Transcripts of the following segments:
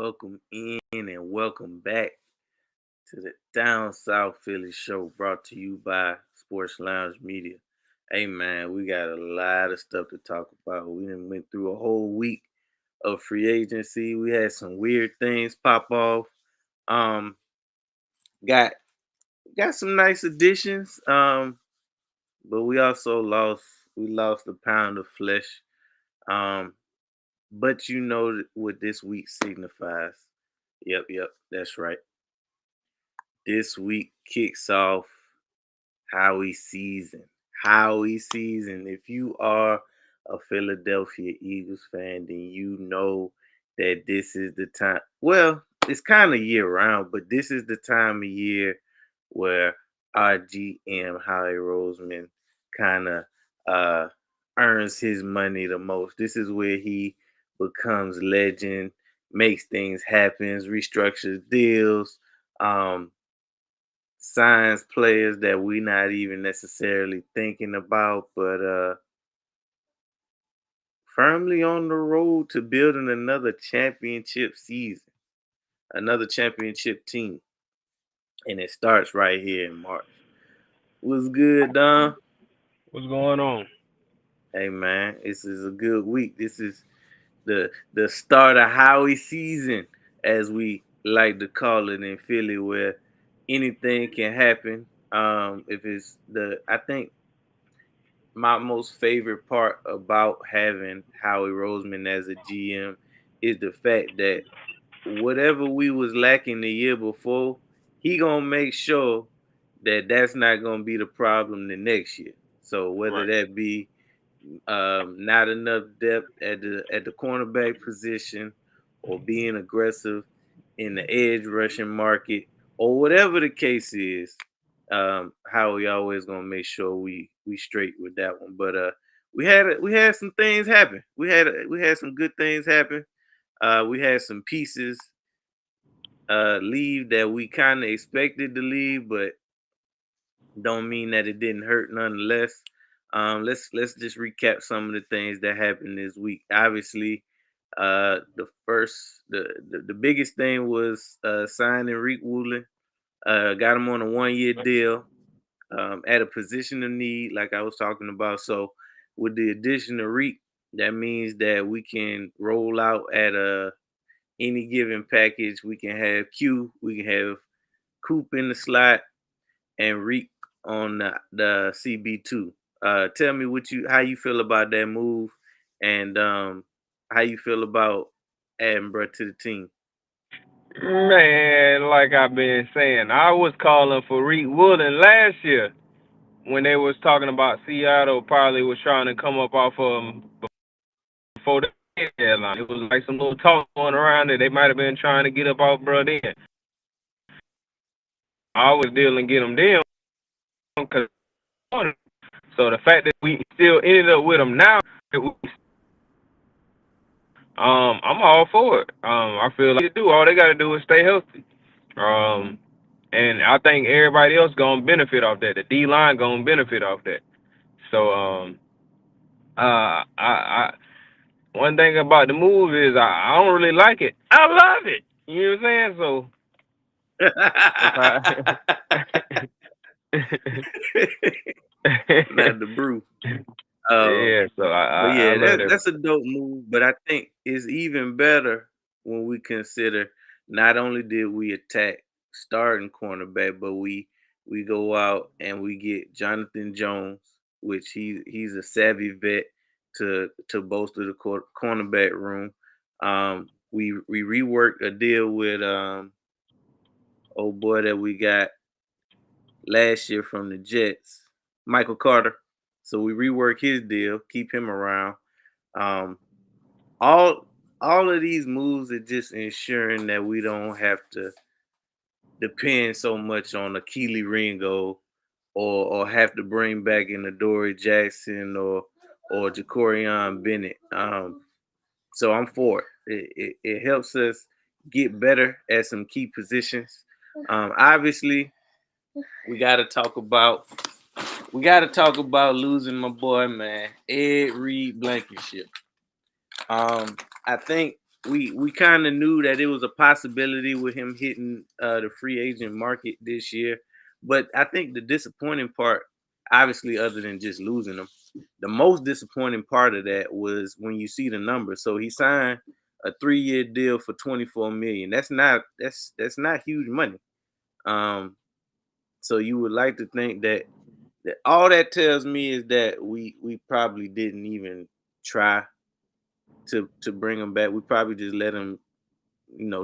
welcome in and welcome back to the Down South Philly show brought to you by Sports Lounge Media. Hey man, we got a lot of stuff to talk about. We done went through a whole week of free agency. We had some weird things pop off. Um, got got some nice additions. But we lost a pound of flesh. Um, but you know what this week signifies. Yep, that's right. This week kicks off Howie season. Howie season. If you are a Philadelphia Eagles fan, then you know that this is the time. Well, it's kind of year round, but this is the time of year where our GM Howie Roseman kind of uh, earns his money the most. This is where he becomes legend, makes things happen, restructures deals. Um, Signs players that we not even necessarily thinking about, but firmly on the road to building another championship season, another championship team. And it starts right here in March. What's good, Don? What's going on? Hey man, this is a good week. This is the start of Howie season, as we like to call it in Philly, where anything can happen. If it's the I think my most favorite part about having Howie Roseman as a GM is the fact that whatever we was lacking the year before, he gonna make sure that that's not gonna be the problem the next year. So whether Right. that be not enough depth at the cornerback position, or being aggressive in the edge rushing market, or whatever the case is. Howie always gonna make sure we straight with that one. But we had some things happen. We had some good things happen. We had some pieces leave that we kind of expected to leave, but don't mean that it didn't hurt nonetheless. Let's just recap some of the things that happened this week. Obviously, the biggest thing was signing Reek Woolen. Got him on a 1 year deal at a position of need, like I was talking about. So with the addition of Reek, that means that we can roll out at any given package. We can have Q, we can have Coop in the slot, and Reek on the CB2. Tell me how you feel about that move, and how you feel about adding bruh to the team. Man, like I've been saying, I was calling for Reek Woolen last year when they was talking about Seattle probably was trying to come up off of them before the deadline. It was like some little talk going around that they might have been trying to get up off bro then. I was dealing get them then because so the fact that we still ended up with them now, I'm all for it. I feel like they do all they got to do is stay healthy. Um, and I think everybody else gonna benefit off that. The D line gonna benefit off that. So I one thing about the move is I don't really like it. I love it. You know what I'm saying? So that's how. Not the brew. Um, Yeah. So but I yeah, love that. that's a dope move. But I think it's even better when we consider not only did we attack starting cornerback, but we go out and we get Jonathan Jones, which he's a savvy vet to bolster the cornerback room. We reworked a deal with old boy that we got last year from the Jets, Michael Carter. So we rework his deal, keep him around. Um, all all of these moves are just ensuring that we don't have to depend so much on a Keely Ringo, or have to bring back in a Dory Jackson, or Jacorian Bennett. So I'm for it. It helps us get better at some key positions. Obviously, we got to talk about losing my boy, man, Ed Reed Blankenship. I think we kind of knew that it was a possibility with him hitting the free agent market this year. But I think the disappointing part, obviously, other than just losing him, the most disappointing part of that was when you see the numbers. So he signed a 3-year deal for 24 million. That's not huge money. Um, so you would like to think that all that tells me is that we probably didn't even try to bring him back. We probably just let him,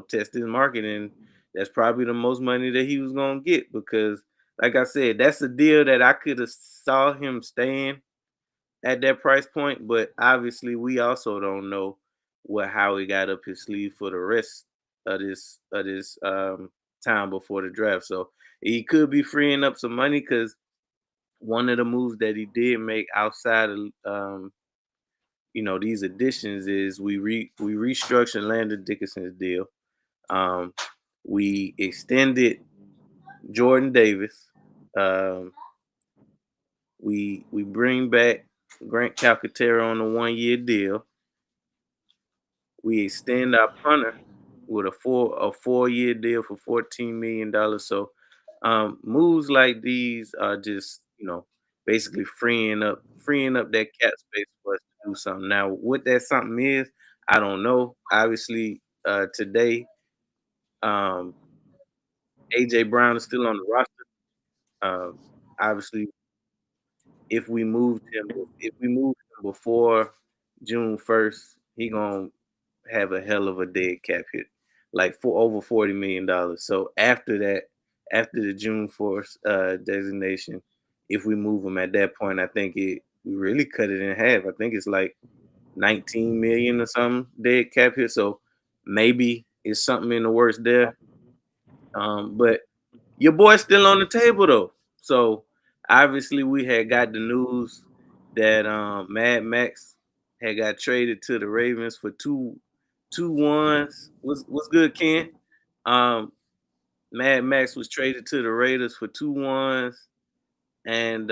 test his market, and that's probably the most money that he was gonna get because, like I said, that's a deal that I could have saw him staying at that price point. But obviously, we also don't know what how he got up his sleeve for the rest of this time before the draft. So he could be freeing up some money because one of the moves that he did make outside of these additions is we restructured Landon Dickinson's deal. Um, we extended Jordan Davis. Um, we bring back Grant Calcaterra on a 1-year deal. We extend our punter with a 4-year deal for $14 million. So moves like these are just basically freeing up that cap space for us to do something. Now, what that something is, I don't know. Obviously, today, um, AJ Brown is still on the roster. Um, Obviously, if we moved him before June 1st, he gonna have a hell of a dead cap hit, like for over $40 million. So after that, after the June 4th designation, if we move him at that point, I think we really cut it in half. I think it's like 19 million or something dead cap hit. So maybe it's something in the works there. But your boy's still on the table though. So obviously we had got the news that Mad Max had got traded to the Ravens for two ones. What's good, Ken? Um, Mad Max was traded to the Raiders for two ones and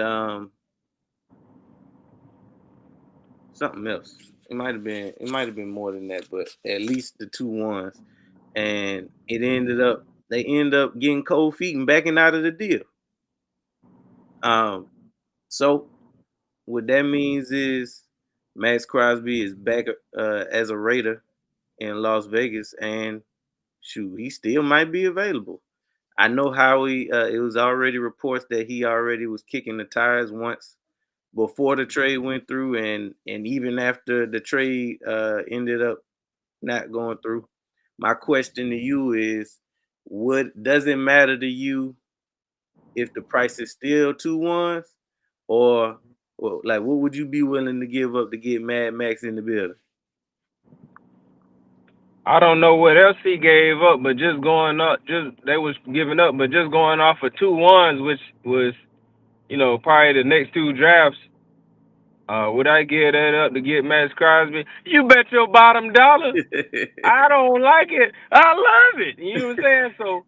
something else. It might have been more than that, but at least the two ones. And they end up getting cold feet and backing out of the deal. Um, so what that means is Max Crosby is back as a Raider in Las Vegas, and shoot, he still might be available. I know how it was already reports that he already was kicking the tires once before the trade went through, and even after the trade ended up not going through. My question to you is, what does it matter to you if the price is still two ones, or well, like what would you be willing to give up to get Mad Max in the building? I don't know what else he gave up, but just going up, just they was giving up, but just going off of 2 ones, which was probably the next two drafts. Would I give that up to get Max Crosby? You bet your bottom dollar. I don't like it. I love it. You know what I'm saying? So,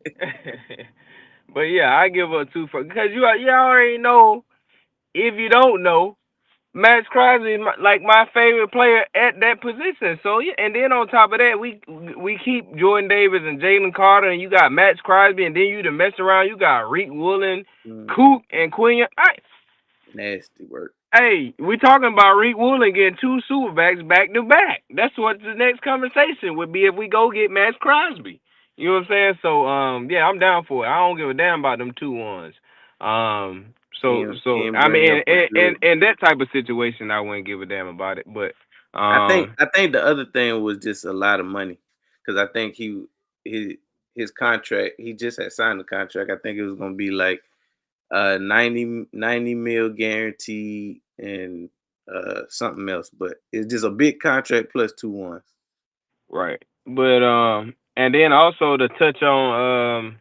but yeah, I give up two for because you already know. If you don't know, Max Crosby is like my favorite player at that position. So yeah, and then on top of that, we keep Jordan Davis and Jalen Carter, and you got Max Crosby, and then you to mess around, you got Reek Woolen, Mhm. Coop, and Quinn. Nasty work. Hey, we talking about Reek Woolen getting two Superbacks back to back. That's what the next conversation would be if we go get Max Crosby. You know what I'm saying? So yeah, I'm down for it. I don't give a damn about them 2 ones. So Ken I bring mean, up a good. in that type of situation, I wouldn't give a damn about it. But I think um, I think the other thing was just a lot of money because I think his his contract, he just had signed the contract. I think it was gonna be like 90 mil guaranteed and something else, but it's just a big contract plus two ones. right. But and then also to touch on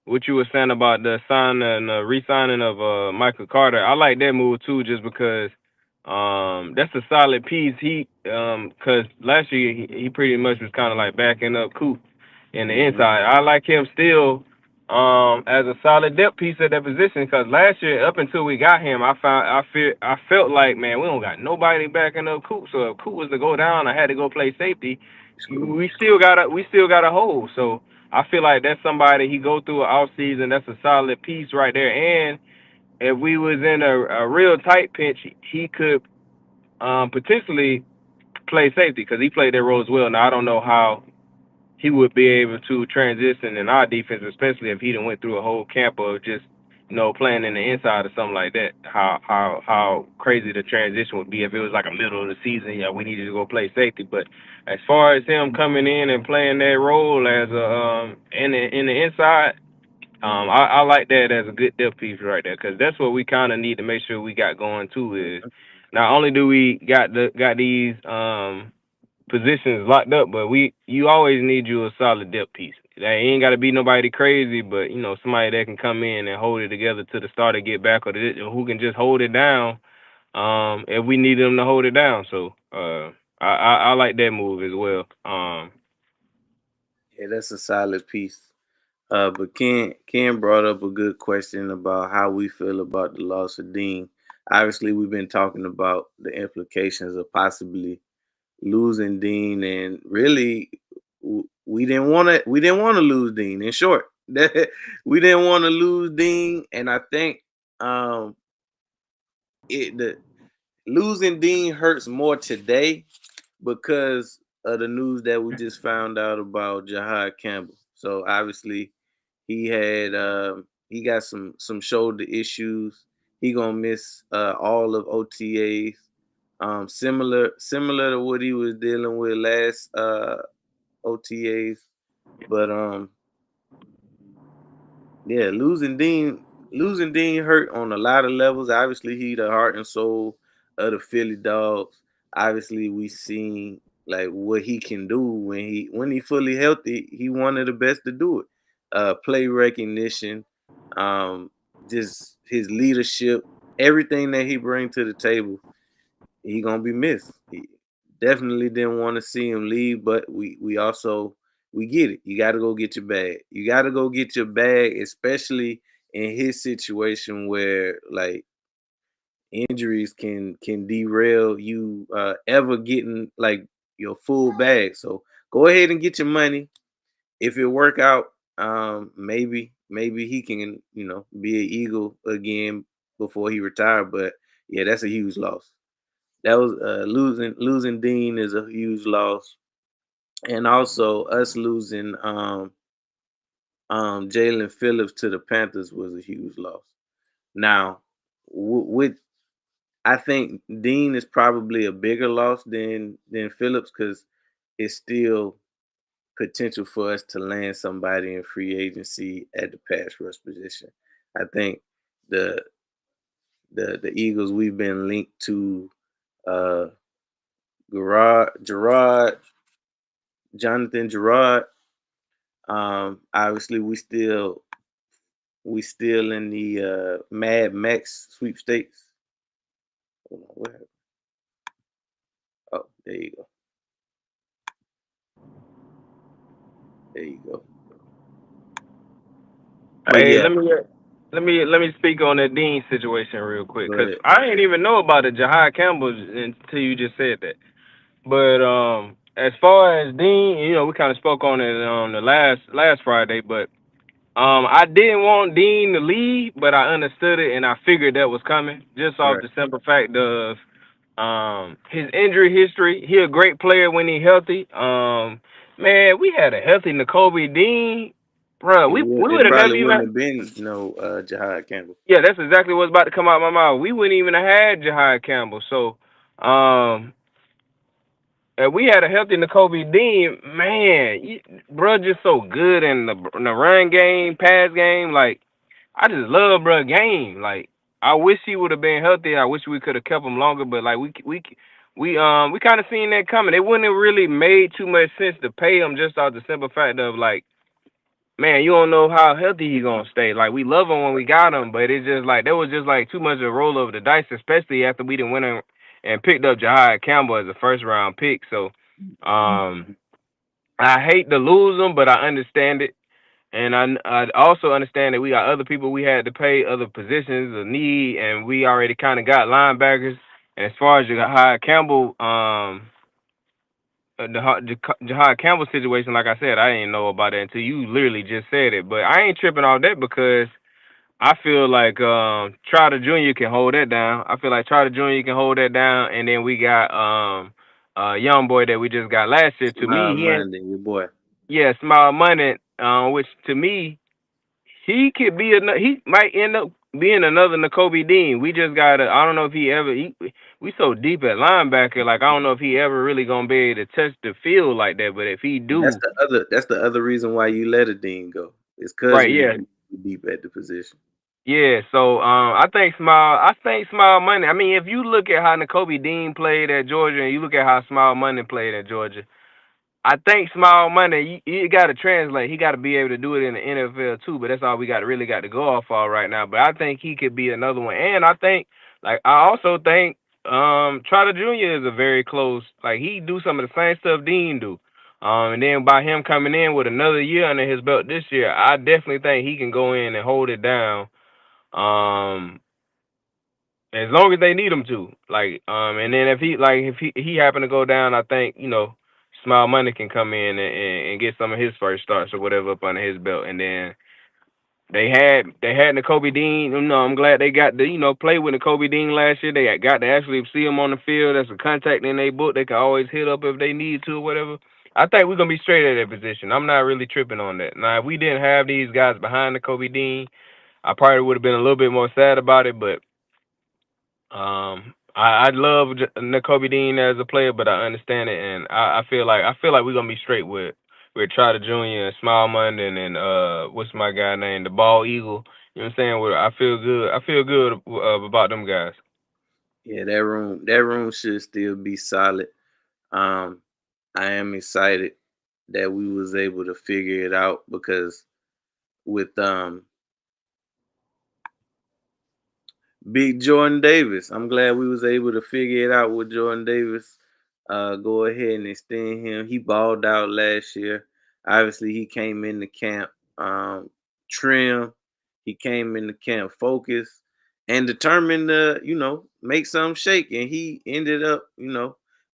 what you were saying about the sign and re-signing of Michael Carter. I like that move too, just because that's a solid piece. Cause last year he pretty much was kind of like backing up Coop in the Hmm. inside. I like him still as a solid depth piece at that position. Cause last year up until we got him, I felt like, man, we don't got nobody backing up Coop. So if Coop was to go down, I had to go play safety. School. we still got a hold. So I feel like that's somebody he go through an off season. That's a solid piece right there. And if we was in a real tight pinch, he could potentially play safety because he played that role as well. Now I don't know how he would be able to transition in our defense, especially if he done went through a whole camp of just playing in the inside or something like that. How crazy the transition would be if it was like a middle of the season. Yeah, we needed to go play safety. But as far as him coming in and playing that role as a in the inside, I like that as a good depth piece right there because that's what we kind of need to make sure we got going too. Is not only do we got these positions locked up, but you always need you a solid depth piece. That ain't got to be nobody crazy, but somebody that can come in and hold it together to the start and get back, or who can just hold it down. If we need them to hold it down, so I like that move as well. Yeah, that's a solid piece. But Ken brought up a good question about how we feel about the loss of Dean. Obviously, we've been talking about the implications of possibly losing Dean, and really, we didn't want to lose Dean. In short, we didn't want to lose Dean, and I think um, the losing Dean hurts more today because of the news that we just found out about Jahad Campbell. So obviously, he got some shoulder issues. He gonna miss all of OTAs. Similar to what he was dealing with last OTAs. But yeah, losing Dean hurt on a lot of levels. Obviously, he the heart and soul of the Philly Dogs. Obviously, we seen like what he can do when he fully healthy. He one of the best to do it. Play recognition, um, just his leadership, everything that he bring to the table, he gonna be missed. He definitely didn't want to see him leave, but we also we get it. You got to go get your bag. You got to go get your bag, especially in his situation where like injuries can derail you ever getting like your full bag. So go ahead and get your money. If it work out, maybe he can be an Eagle again before he retired. But yeah, that's a huge loss. That was losing Dean is a huge loss, and also us losing Jalen Phillips to the Panthers was a huge loss. Now, with I think Dean is probably a bigger loss than Phillips because it's still potential for us to land somebody in free agency at the pass rush position. I think the the Eagles we've been linked to uh Gerard Jonathan Gerard. Obviously, we still in the Mad Max sweepstakes. Hold on, what happened? Oh, there you go. There you go. But Hey, yeah, let me speak on that Dean situation real quick, go cause ahead. I didn't even know about the Jahad Campbell until you just said that. But as far as Dean, we kind of spoke on it on the last Friday, but I didn't want Dean to leave, but I understood it and I figured that was coming just off Right. the simple fact of his injury history. He a great player when he healthy. Man, we had a healthy N'Kobe Dean, bro. We It would have never probably even. wouldn't have been Jahad Campbell. Yeah, that's exactly what's about to come out of my mouth. We wouldn't even have had Jahad Campbell. So, if we had a healthy N'Kobe Dean, man, bro, just so good in the run game, pass game. Like, I just love bro game. Like, I wish he would have been healthy. I wish we could have kept him longer. But like, we kind of seen that coming. It wouldn't have really made too much sense to pay him just off the simple fact of like, man, you don't know how healthy he's gonna stay. Like, we love him when we got him, but it's just like that was just like too much of a roll over the dice, especially after we didn't win and picked up Jahad Campbell as a first round pick. So, um, I hate to lose him, but I understand it. And I also understand that we got other people we had to pay, other positions of need, and we already kind of got linebackers. And as far as Jahad Campbell, Jahad Campbell situation, like I said, I didn't know about that until you literally just said it. But I ain't tripping off that because I feel like Trotter Jr. can hold that down. I feel like Trotter Jr. can hold that down, and then we got young boy that we just got last year. To me, Smile he ain't Monday, your boy. yeah, Smile Money, which to me he could be he might end up being another N'Kobe Dean. We just gotta. I don't know if he ever. We so deep at linebacker, like I don't know if he ever really gonna be able to touch the field like that. But if he That's do, the other. That's the other reason why you let a Dean go. It's cause right? we Yeah, deep at the position. yeah. So I think Smile Money. I mean, if you look at how N'Kobe Dean played at Georgia, and you look at how Smile Money played at Georgia, I think Small Money, you got to translate. He got to be able to do it in the NFL too. But that's all we got really got to go off of right now. But I think he could be another one. And I think, like, I also think Trotter Jr. is a very close. Like, he do some of the same stuff Dean do. And then by him coming in with another year under his belt this year, I definitely think he can go in and hold it down. Um, as long as they need him to, like, and then if he happen to go down, I think Smile Money can come in and get some of his first starts or whatever up under his belt, and then they had N'Kobe Dean. I'm glad they got to play with N'Kobe Dean last year. They got to actually see him on the field. That's a contact in their book. They can always hit up if they need to or whatever. I think we're gonna be straight at that position. I'm not really tripping on that. Now, if we didn't have these guys behind N'Kobe Dean, I probably would have been a little bit more sad about it, but I love N'Kobe Dean as a player, but I understand it, and I feel like we're gonna be straight with Trotter Jr. and Small Monday, and then what's my guy name, the Ball Eagle. You know what I'm saying? I feel good. I feel good about them guys. Yeah, that room should still be solid. Um, I am excited that we was able to figure it out because with Big Jordan Davis. I'm glad we was able to figure it out with Jordan Davis. Go ahead and extend him. He balled out last year. Obviously, he came in the camp trim. He came in the camp focused and determined to, make something shake. And he ended up,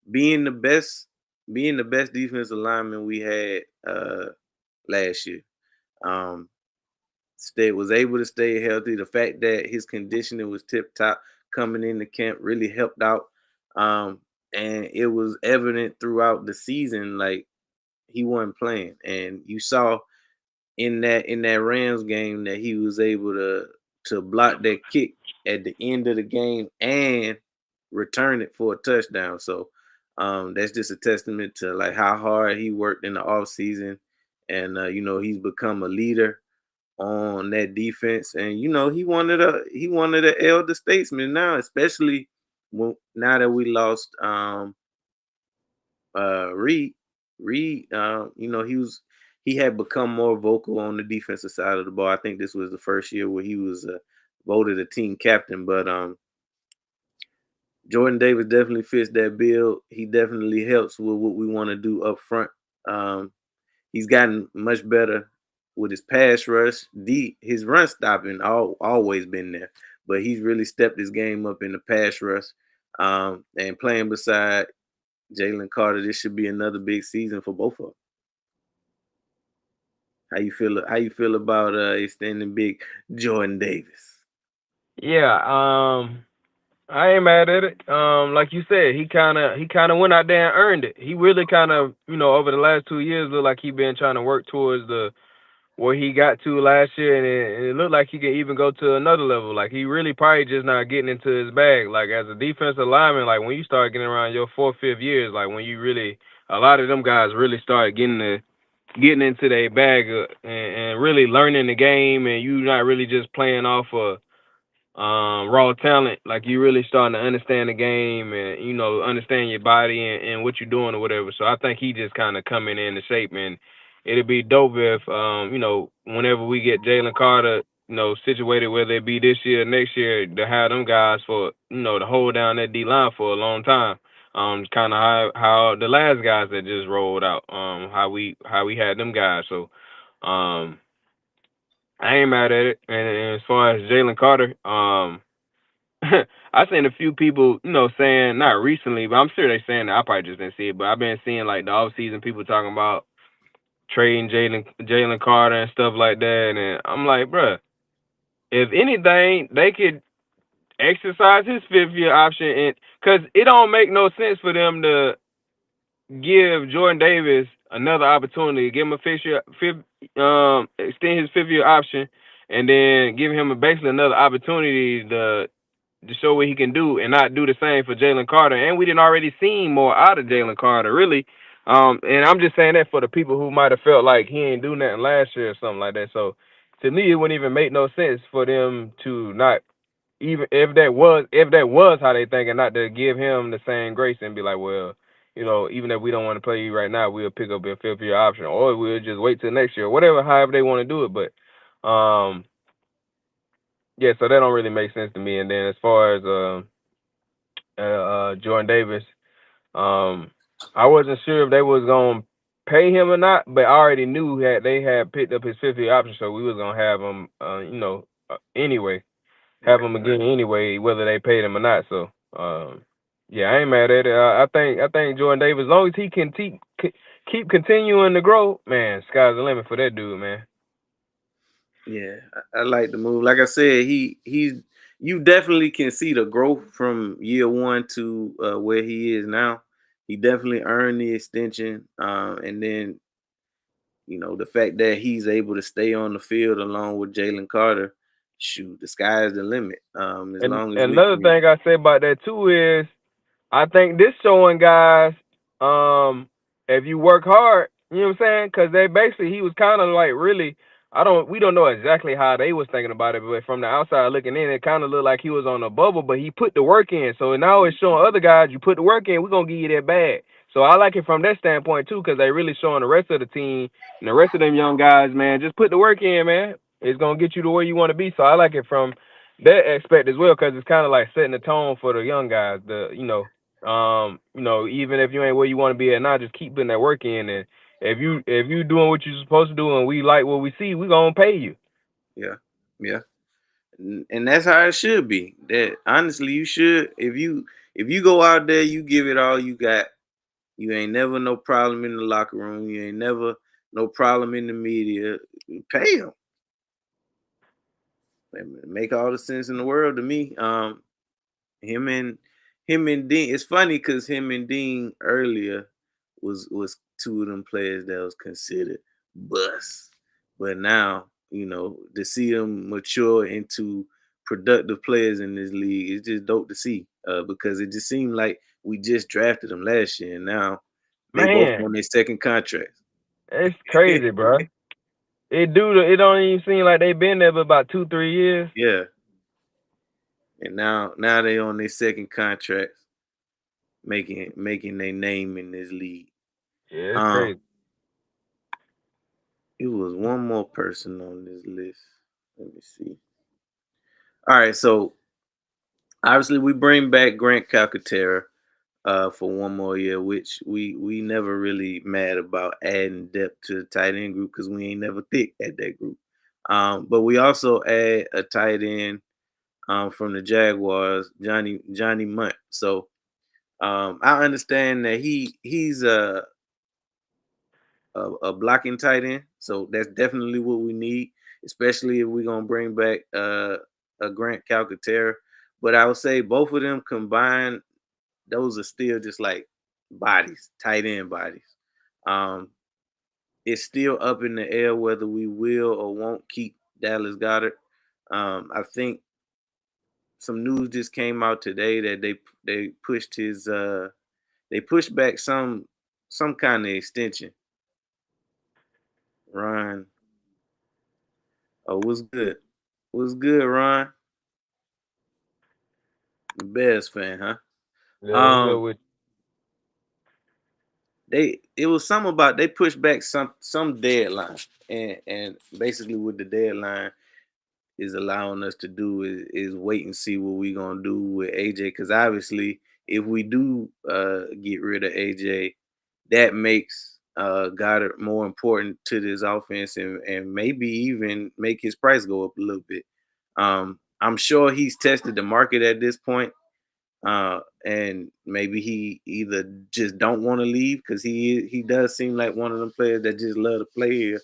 being the best, being the best defensive lineman we had last year. Um, was able to stay healthy. The fact that his conditioning was tip top coming into camp really helped out. And it was evident throughout the season, like he wasn't playing. And you saw in that Rams game that he was able to block that kick at the end of the game and return it for a touchdown. So that's just a testament to like how hard he worked in the off season. And he's become a leader on that defense, and he wanted an elder statesman now, especially now that we lost Reed. Reed, he had become more vocal on the defensive side of the ball. I think this was the first year where he was voted a team captain, but Jordan Davis definitely fits that bill. He definitely helps with what we want to do up front. Um, He's gotten much better with his pass rush. His run stopping always been there, but he's really stepped his game up in the pass rush. And playing beside Jalen Carter, this should be another big season for both of them. How you feel? How you feel about extending big Jordan Davis? Yeah, I ain't mad at it. Like you said, he kind of went out there and earned it. He really kind of over the last 2 years looked like he been trying to work towards the where he got to last year, and it looked like he can even go to another level. Like he really probably just not getting into his bag. Like as a defensive lineman, like when you start getting around your fourth, fifth years, like when you really, a lot of them guys really start getting into their bag and really learning the game, and you not really just playing off of raw talent. Like you really starting to understand the game and understand your body and what you're doing or whatever. So I think he just kind of coming in the shape, and it'd be dope if whenever we get Jalen Carter situated, whether it be this year or next year, to have them guys for to hold down that D line for a long time. Kind of how the last guys that just rolled out, how we had them guys. So I ain't mad at it. And as far as Jalen Carter, I seen a few people, saying not recently, but I'm sure they saying that. I probably just didn't see it, but I've been seeing like the off season people talking about trading Jalen Carter and stuff like that, and I'm like, bruh, if anything, they could exercise his 5 year option, and because it don't make no sense for them to give Jordan Davis another opportunity, give him a extend his 5 year option, and then give him basically another opportunity to show what he can do and not do the same for Jalen Carter. And we didn't already seen more out of Jalen Carter, really. And I'm just saying that for the people who might have felt like he ain't do nothing last year or something like that. So to me, it wouldn't even make no sense for them to not, even if that was how they think, and not to give him the same grace and be like, well, even if we don't want to play you right now, we'll pick up a 5 year option, or we'll just wait till next year, whatever, however they want to do it. But yeah, so that don't really make sense to me. And then as far as Jordan Davis, um, I wasn't sure if they was gonna pay him or not, but I already knew that they had picked up his 5 year option, so we was gonna have him, anyway, have Right, him right. again anyway, whether they paid him or not. So, yeah, I ain't mad at it. I think Jordan Davis, as long as he can keep continuing to grow, man, sky's the limit for that dude, man. Yeah, I like the move. Like I said, he's you definitely can see the growth from year one to where he is now. He definitely earned the extension, and then the fact that he's able to stay on the field along with Jalen Carter. Shoot, the sky is the limit. As And long as we another can, thing I say about that too is, I think this showing guys, if you work hard, you know what I'm saying? Because they basically, he was kind of like really, we don't know exactly how they was thinking about it, but from the outside looking in, it kind of looked like he was on a bubble, but he put the work in. So now it's showing other guys, you put the work in, we're gonna give you that bag. So I like it from that standpoint too, because they really showing the rest of the team and the rest of them young guys, man, just put the work in, man. It's gonna get you to where you want to be. So I like it from that aspect as well, because it's kind of like setting the tone for the young guys. Even if you ain't where you want to be at now, just keep putting that work in. And if you doing what you're supposed to do, and we like what we see, we gonna pay you. yeah, yeah, and that's how it should be. That honestly, you should. If you go out there, you give it all you got. You ain't never no problem in the locker room. You ain't never no problem in the media. Pay him. Make all the sense in the world to me. Him and him and Dean. It's funny because him and Dean earlier was two of them players that was considered bust, but now to see them mature into productive players in this league, it's just dope to see. Because it just seemed like we just drafted them last year, and now they both Man, on their second contracts. it's crazy, bro. It don't even seem like they been there but about 2 3 years. Yeah, and now they on their second contracts, making their name in this league. Yeah, it's Um, crazy. it was one more person on this list. Let me see. All right, so obviously we bring back Grant Calcaterra for one more year, which we never really mad about adding depth to the tight end group because we ain't never thick at that group. But we also add a tight end from the Jaguars, Johnny Munt. So I understand that he's a blocking tight end. So that's definitely what we need, especially if we're gonna bring back a Grant Calcaterra. But I would say both of them combined, those are still just like bodies, tight end bodies. Um, it's still up in the air whether we will or won't keep Dallas Goddard. I think some news just came out today that they pushed they pushed back some kind of extension. Ron, oh, what's good? What's good, Ron? The Bears fan, huh? Yeah, what's good Um, with it was something about they pushed back some deadline, and basically with the deadline is allowing us to do is wait and see what we're gonna do with AJ. Because obviously, if we do get rid of AJ, that makes Goddard more important to this offense, and maybe even make his price go up a little bit. I'm sure he's tested the market at this point, and maybe he either just don't want to leave because he does seem like one of them players that just love to play here.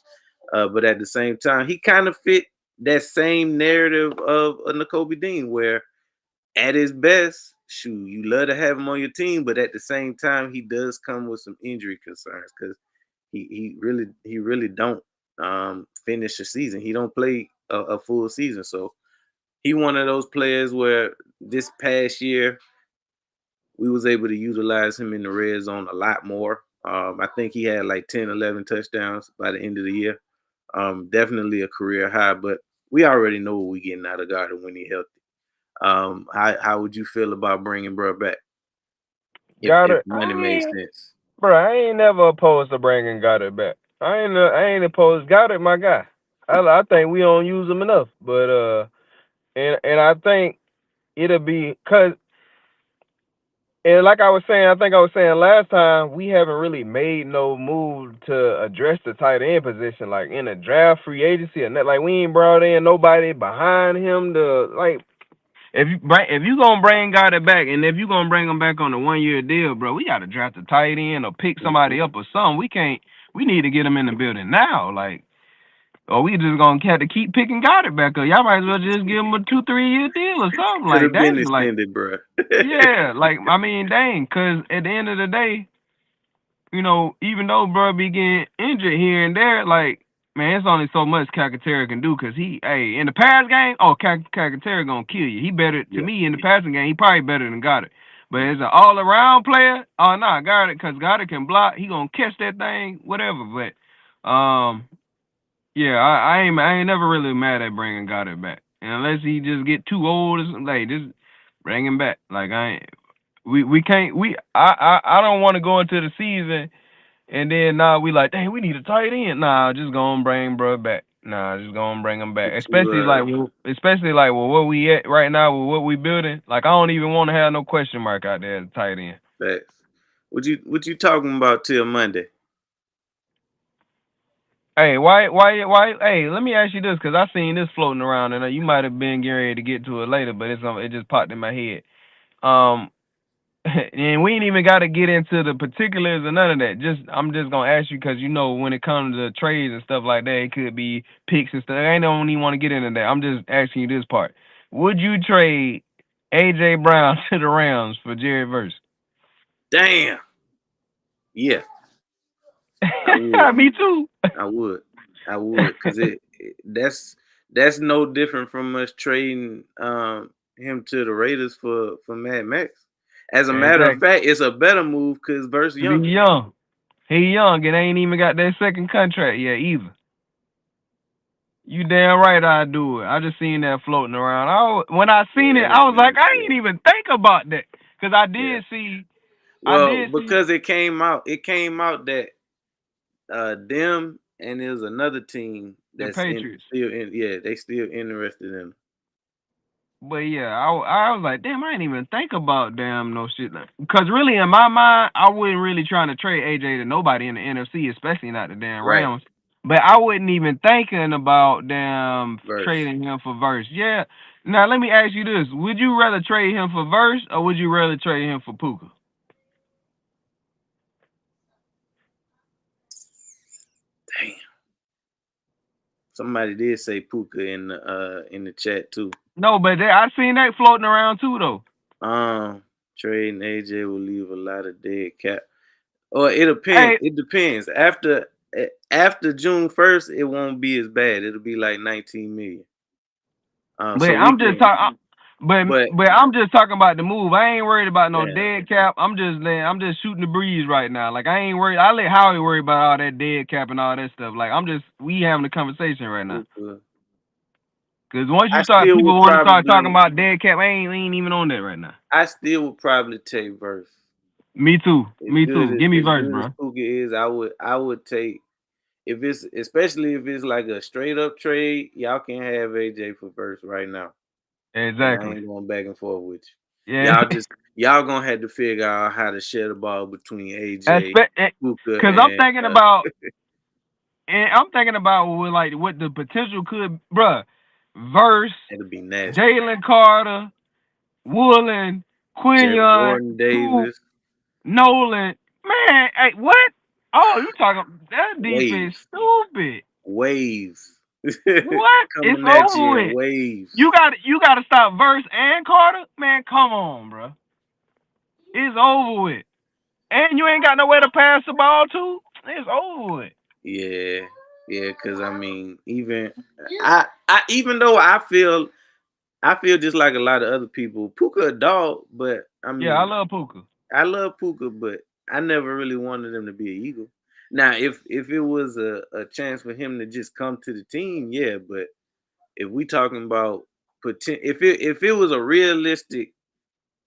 But at the same time, he kind of fit that same narrative of a N'Kobe Dean, where at his best, shoot, you love to have him on your team, but at the same time, he does come with some injury concerns because he really don't finish the season. He don't play a full season, so he one of those players where this past year we was able to utilize him in the red zone a lot more. I think he had like 10, 11 touchdowns by the end of the year. Definitely a career high, but we already know what we getting out of Gardner when he healthy. How would you feel about bringing bro back if Goddard, money made sense? bro, I ain't never opposed to bringing Goddard back. I ain't opposed. Goddard, my guy. I think we don't use him enough, but and I think it'll be cause and like I was saying, I think I was saying last time, we haven't really made no move to address the tight end position, like in a draft, free agency, or not. Like we ain't brought in nobody behind him to like. If you gonna bring Goddard back, and if you gonna bring him back on a 1 year deal, bro, we gotta draft a tight end or pick Mhm. somebody up or something. We can't. We need to get him in the building now, like, or we just gonna have to keep picking Goddard back up. Y'all might as well just give him a 2, 3 year deal or something. Could Like, have been dang, like, extended, bro. yeah, like I mean, dang, cause at the end of the day, even though bro be getting injured here and there, like, man, it's only so much Calcaterra can do. Cause hey, in the pass game, oh, Calcaterra gonna kill you. He better to Yeah, me in the passing game. He probably better than Goddard. But as an all around player, oh nah, Goddard, cause Goddard can block. He gonna catch that thing, whatever. But yeah, I ain't never really mad at bringing Goddard back, and unless he just get too old or something, like just bring him back. Like I ain't. We can't I don't want to go into the season and then now we like, dang, we need a tight end. Nah, just gonna bring bro back. Nah, just gonna bring him back. would you Especially like with what we at right now with what we building. Like I don't even want to have no question mark out there as a tight end. facts? What you talking about till Monday? Hey, why? Hey, let me ask you this, cause I seen this floating around, and you might have been getting ready to get to it later, but it just popped in my head. Um, and we ain't even got to get into the particulars or none of that. I'm just gonna ask you because when it comes to trades and stuff like that, it could be picks and stuff. I don't even want to get into that. I'm just asking you this part: would you trade AJ Brown to the Rams for Jerry Verse? Damn. Yeah, I would. Me too. I would. I would, cause that's no different from us trading him to the Raiders for Mad Max. As a matter of Exactly. fact, it's a better move because Verse Cause he younger. young. He young and ain't even got that second contract yet either. You damn right I do it. I just seen that floating around. When I Yeah, seen it, that I was nigga like, nice. I Yeah, ain't even think about that. Cause yeah. I Well, did see because it came out that them and there's another team the that's in Patriots. still in. Yeah, they still interested in him. But yeah, I was like, damn, I didn't even think about damn no shit. Cause really in my mind, I wasn't really trying to trade AJ to nobody in the NFC, especially not the damn Right, Rams. But I wasn't even thinking about damn Verse. trading him for Verse. Yeah. Now let me ask you this: would you rather trade him for Verse or would you rather trade him for Puka? Damn. Somebody did say Puka in the chat too. No, but I seen that floating around too though. Um, Trading AJ will leave a lot of dead cap. Or it depends. Hey, It depends. After June 1st, it won't be as bad. It'll be like 19 million. but So we I'm just can. talking. But But but I'm just talking about the move. I ain't worried about no damn, dead cap. I'm just shooting the breeze right now. Like I ain't worried. I let Howie worry about all that dead cap and all that stuff. Like we having a conversation right now. Puka. Cause once I you start, still people would want to start talking probably. about dead cap. I ain't even on that right now. I still would probably take Verse. Me too. As Me good too. as Give me as verse, good as bro. Puka is, I would take if it's especially if it's like a straight up trade. Y'all can have AJ for Verse right now, and I Exactly. ain't going back and forth with you. Yeah. Y'all gonna have to figure out how to share the ball between AJ, Puka, Cause I'm and thinking about, and I'm thinking about what the potential could, bruh. verse It'll be nasty. Jalen Carter, Woolen, Quinion, Jordan Coop, Davis, Nolan. Man, hey, what? Oh, you talking that defense waves, stupid. waves, What? It's coming at over you in with. waves. You gotta stop Verse and Carter? Man, come on, bro. It's over with. And you ain't got nowhere to pass the ball to. It's over with. Yeah, yeah. Because I mean, I, even though I feel just like a lot of other people. Puka a dog, but I Yeah, I mean, love Puka. I love Puka, but I never really wanted him to be an Eagle. Now, if it was a chance for him to just come to the team, yeah. But if we talking about if it was a realistic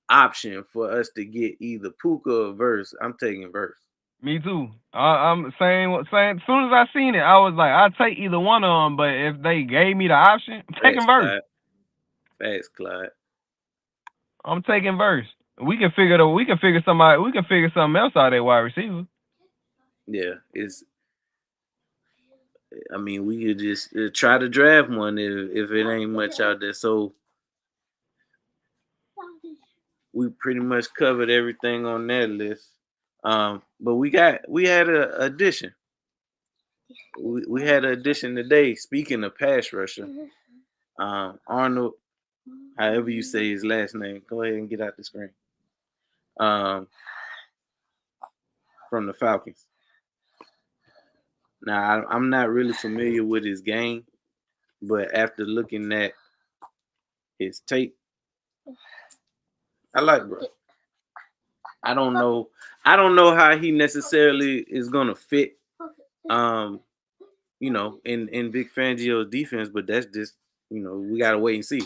option for us to get either Puka or Verse, I'm taking Verse. Me too. I'm saying. As soon as I seen it, I was like, I'd take either one of them. But if they gave me the option, I'm taking Facts, Verse. Clyde. Facts, Clyde. I'm taking Verse. We can figure somebody. We can figure something else out at wide receiver. Yeah, it's. I mean, we could just try to draft one if it ain't much out there. So we pretty much covered everything on that list. But we had a addition. We had an addition today. Speaking of pass rusher, Arnold, however you say his last name, go ahead and get out the screen. Um, from the Falcons. Now I'm not really familiar with his game, but after looking at his tape, I like bro. I don't know. I don't know how he necessarily is gonna fit. Um, in Vic Fangio's defense, but that's just we gotta wait and see.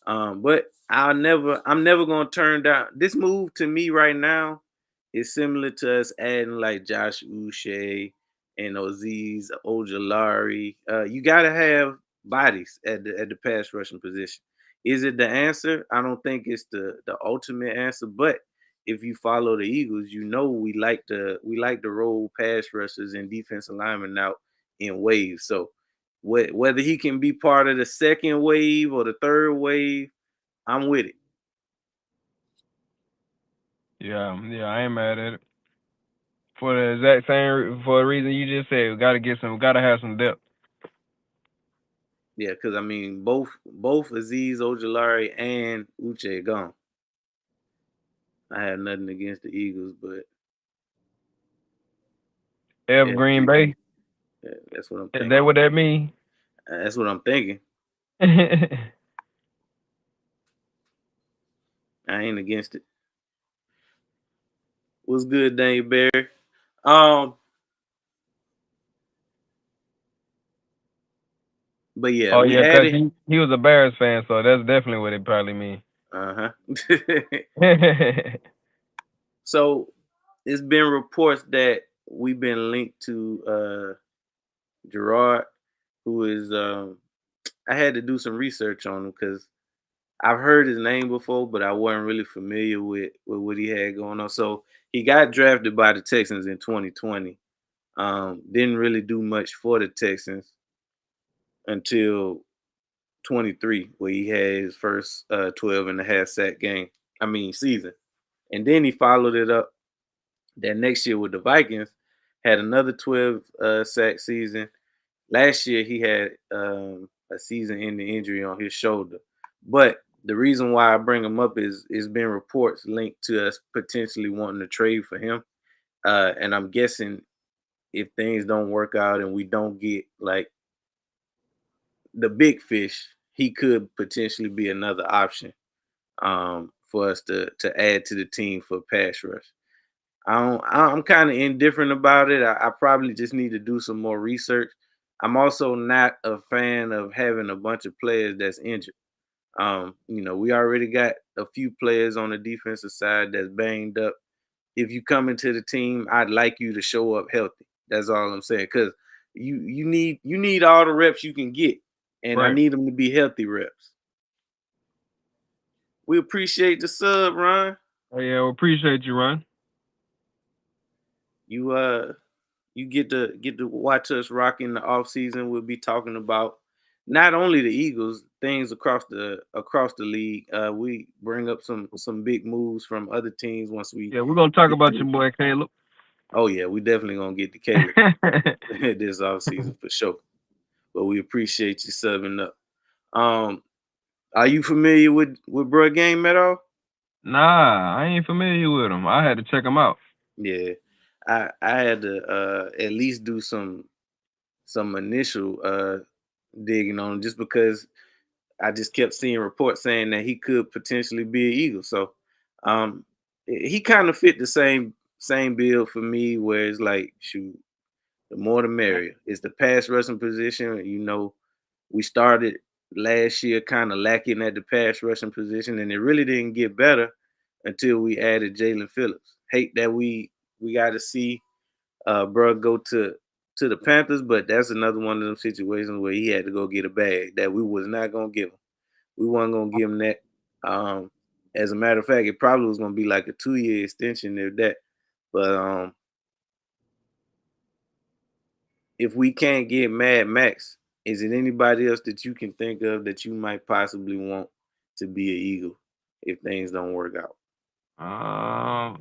But I'm never gonna turn down this move to me right now is similar to us adding like Josh Uche and Aziz Ojolari. You gotta have bodies at the pass rushing position. Is it the answer? I don't think it's the ultimate answer, but if you follow the Eagles, we like to roll pass rushers and defensive linemen out in waves. So whether he can be part of the second wave or the third wave, I'm with it. Yeah, yeah, I ain't mad at it. For the exact same for the reason you just said, we gotta have some depth. Yeah, because I mean both Aziz Ojolari and Uche gone. I have nothing against the Eagles, but F yeah, Green Bay. that's what I'm Is thinking. that what that mean? That's what I'm thinking. I ain't against it. What's good, Daniel Barry? Um, but yeah, Oh we yeah, cause added. he was a Bears fan, so that's definitely what it probably mean. Uh huh. So it's been reports that we've been linked to Gerard, who is I had to do some research on him because I've heard his name before, but I wasn't really familiar with what he had going on. So he got drafted by the Texans in 2020. Didn't really do much for the Texans until 23, where he had his first 12 and a half sack game. I mean season, and then he followed it up that next year with the Vikings, had another 12 sack season. Last year he had a season-ending injury on his shoulder. But the reason why I bring him up is it's been reports linked to us potentially wanting to trade for him. And I'm guessing if things don't work out and we don't get like the big fish, he could potentially be another option for us to add to the team for pass rush. I'm kind of indifferent about it. I probably just need to do some more research. I'm also not a fan of having a bunch of players that's injured. We already got a few players on the defensive side that's banged up. If you come into the team, I'd like you to show up healthy. That's all I'm saying. Cause you need all the reps you can get, and I Right. need them to be healthy reps. We appreciate the sub, Ron. Oh yeah, we appreciate you, Ron. You you get to watch us rock in the off season. We'll be talking about not only the Eagles, things across the league. We bring up some big moves from other teams once we Yeah, we're gonna talk get about your through. boy Caleb. Oh yeah, we definitely gonna get to Caleb this off season for sure. But we appreciate you subbing up. Um, are you familiar with Bruh Game at all? Nah, I ain't familiar with him. I had to check him out. Yeah, I had to at least do some initial digging on him just because I just kept seeing reports saying that he could potentially be an Eagle. So um, he kind of fit the same bill for me, where it's like, shoot, the more the merrier. It's the pass rushing position. We started last year kind of lacking at the pass rushing position, and it really didn't get better until we added Jalen Phillips. Hate that we got to see bro go to the Panthers, but that's another one of them situations where he had to go get a bag that we was not gonna give him. We weren't gonna give him that. Um, as a matter of fact, it probably was gonna be like a 2 year extension if that. But if we can't get Mad Max, is it anybody else that you can think of that you might possibly want to be an Eagle if things don't work out?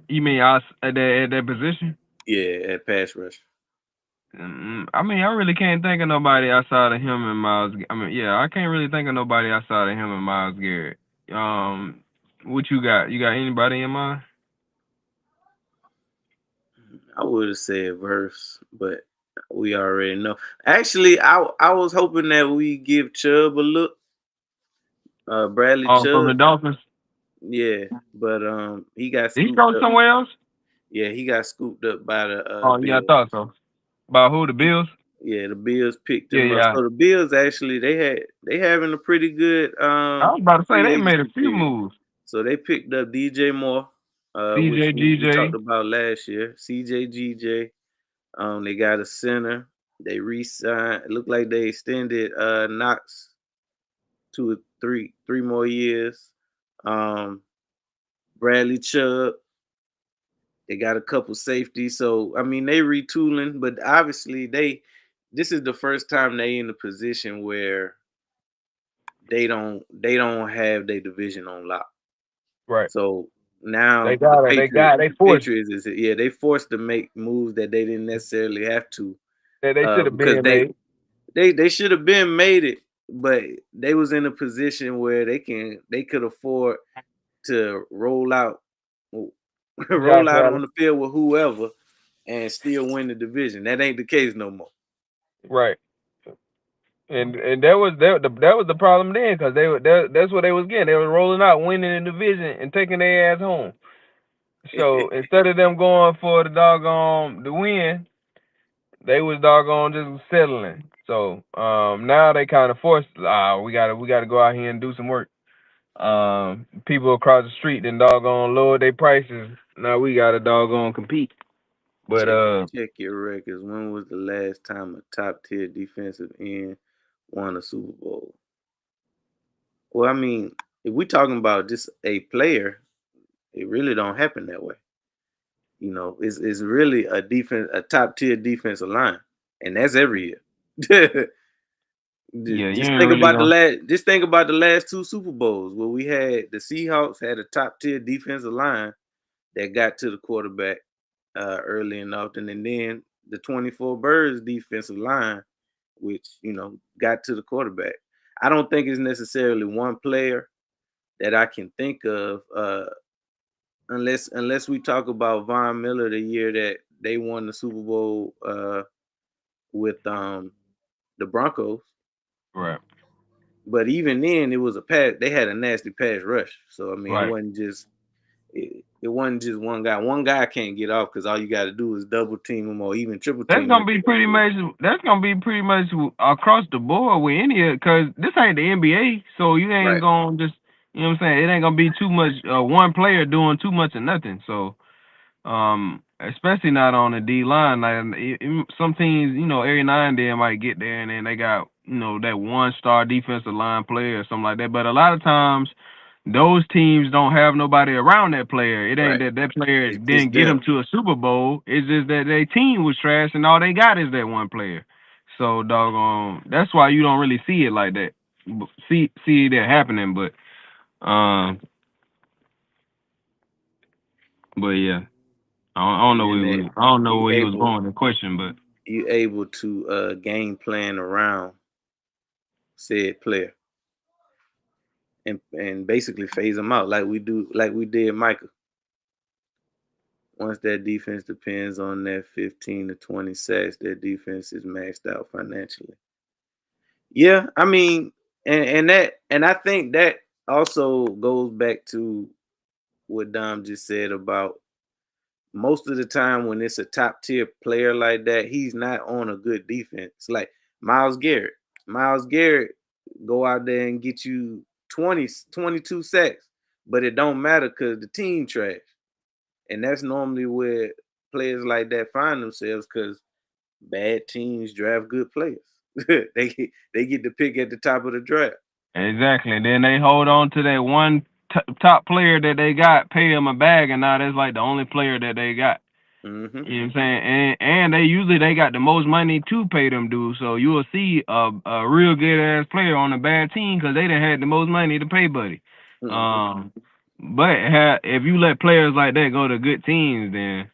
You mean us at that position? Yeah, at pass rush. I mean, I really can't think of nobody outside of him and Miles. I mean, yeah, I can't really think of nobody outside of him and Miles Garrett. Um, what you got? You got anybody in mind? I would have said verse, but we already know. Actually, I was hoping that we give Chubb a look. Bradley Oh, from the Chubb, Dolphins. yeah, but he got Did he scooped go up. somewhere else? Yeah, he got scooped up by the Oh, yeah, I Bills. thought so. By who? The Bills? Yeah, the Bills picked Yeah, him up. yeah. So the Bills actually they having a pretty good I was about to say free they made a agency few period. moves. So they picked up DJ Moore, which CJ, we talked GJ. about last year. CJ GJ. They got a center. They re-signed. It looked like they extended Knox 2 or 3 more years. Um, Bradley Chubb. They got a couple safeties. So I mean they retooling, but obviously this is the first time they in a position where they don't have their division on lock. Right. So They now the got it. They Patriots got it. They the forced. Patriots is yeah, they forced to make moves that they didn't necessarily have to They should have because been made. they should have been made it, but they was in a position where they could afford to roll out roll Josh out on Allen. the field with whoever and still win the division. That ain't the case no more. Right. And that was the problem then, because that's what they was getting. They was rolling out, winning the division, and taking their ass home. So instead of them going for the win, they was doggone just settling. So now they kind of forced. We gotta go out here and do some work. People across the street then doggone lower their prices. Now we gotta doggone compete. But Check your records. When was the last time a top tier defensive end won a Super Bowl? Well, I mean, if we talking about just a player, it really don't happen that way. It's really a top tier defensive line, and that's every year. yeah, you just ain't think really about the gonna. last. Just think about the last two Super Bowls where we had the Seahawks had a top tier defensive line that got to the quarterback early and often, and then the 24 Birds defensive line, which got to the quarterback. I don't think it's necessarily one player that I can think of, unless we talk about Von Miller the year that they won the Super Bowl with the Broncos. Right, But even then, it was a pass. They had a nasty pass rush. So I mean, right. it wasn't just one guy. One guy can't get off because all you got to do is double team him or even triple team him if they don't get. That's gonna be pretty much across the board with any, because this ain't the NBA, so you ain't Right. gonna just, you know what I'm saying. It ain't gonna be too much one player doing too much of nothing. So especially not on the D line. Like some teams, every now and then might get there and then they got that 1 star defensive line player or something like that. But a lot of times those teams don't have nobody around that player. It ain't Right. that player It's just didn't get them them. to a Super Bowl. It's just that their team was trash and all they got is that one player. So doggone. That's why you don't really see it like that. See that happening, um, but yeah, I don't And know then that I don't know you where he was able going with the question, but you able to game plan around said player and basically phase them out like we did Michael. Once that defense depends on that 15 to 20 sacks, that defense is maxed out financially. Yeah, I mean, and I think that also goes back to what Dom just said about most of the time when it's a top tier player like that, he's not on a good defense. Like Miles Garrett. Miles Garrett go out there and get you 20, 22 sacks, but it don't matter because the team trash. And that's normally where players like that find themselves because bad teams draft good players. They get the pick at the top of the draft. exactly. Then they hold on to that one top player that they got, pay him a bag, and now that's like the only player that they got. Mm-hmm. You know what I'm saying? And they usually they got the most money to pay them dudes. So you will see a real good ass player on a bad team because they done had the most money to pay Buddy. Mm-hmm. Um, but if you let players like that go to good teams, then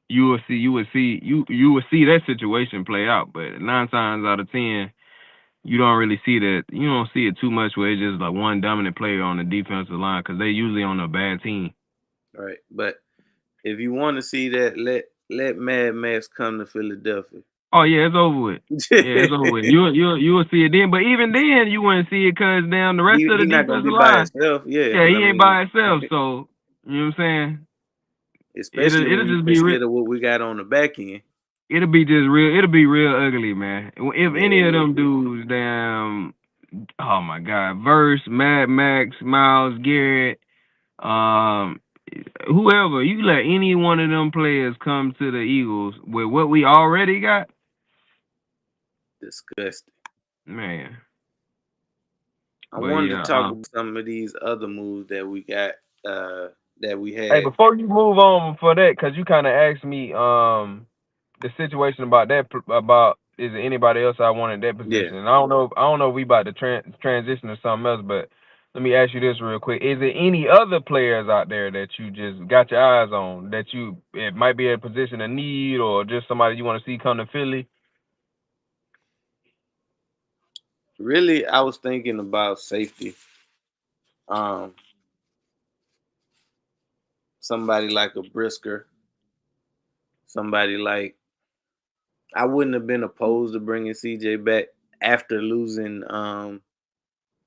you will see that situation play out. But 9 times out of 10, you don't really see that. You don't see it too much where it's just like one dominant player on the defensive line because they usually on a bad team. All right. But if you want to see that, let Mad Max come to Philadelphia. Oh yeah, it's over with. Yeah, it's over with. You will see it then, but even then you wouldn't see it because down the rest of the He not gonna defensive be by line, himself. Yeah, yeah, but I he ain't mean, by himself. So you know what I'm saying? especially It'll when you just be consider what we got on the back end. it'll be just real. It'll be real ugly, man. If Yeah, any it of will them be. dudes, damn, oh my God, Verse, Mad Max, Miles Garrett, um, whoever you let any one of them players come to the Eagles with what we already got, Disgusting. man. I But wanted to yeah, talk about some of these other moves that we got, that we hey, had. before you move on for that, because you kind of asked me the situation about about is there anybody else I want in that Yeah, position? And I don't know if we about to transition to something else, but let me ask you this real quick: is there any other players out there that you just got your eyes on that you it might be a position of need or just somebody you want to see come to Philly? really, I was thinking about safety. Um, somebody like a Brisker, somebody like I wouldn't have been opposed to bringing CJ back after losing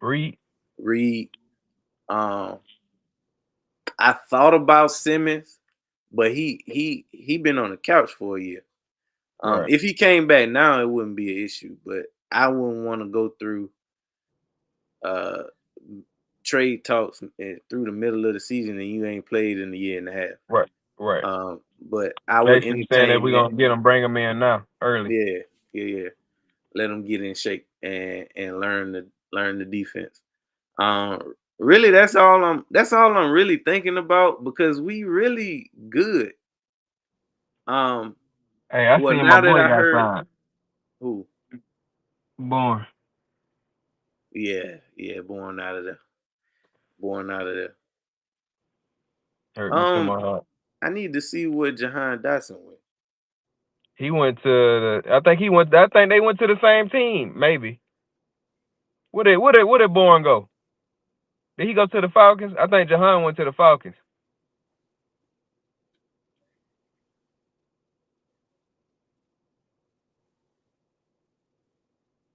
Reed, Reed. Um, I thought about Simmons, but he been on the couch for a year. right, If he came back now, it wouldn't be an issue. But I wouldn't want to go through uh, trade talks through the middle of the season and you ain't played in a year and a half. right, right. But I would Basically saying that entertain we're that. gonna get them, bring them in now early. Yeah, yeah, yeah. Let them get in shape and learn the defense. Really, that's all I'm really thinking about because we really good. Um, Hey, I well, seen my now that boy I got heard signed. who, Born. yeah, yeah, born out of there. Hurt me to Um, my heart. I need to see what Jahan Dotson went. He went to I think he went. I think they went to the same team. Maybe. Where did Bourne go? Did he go to the Falcons? I think Jahan went to the Falcons.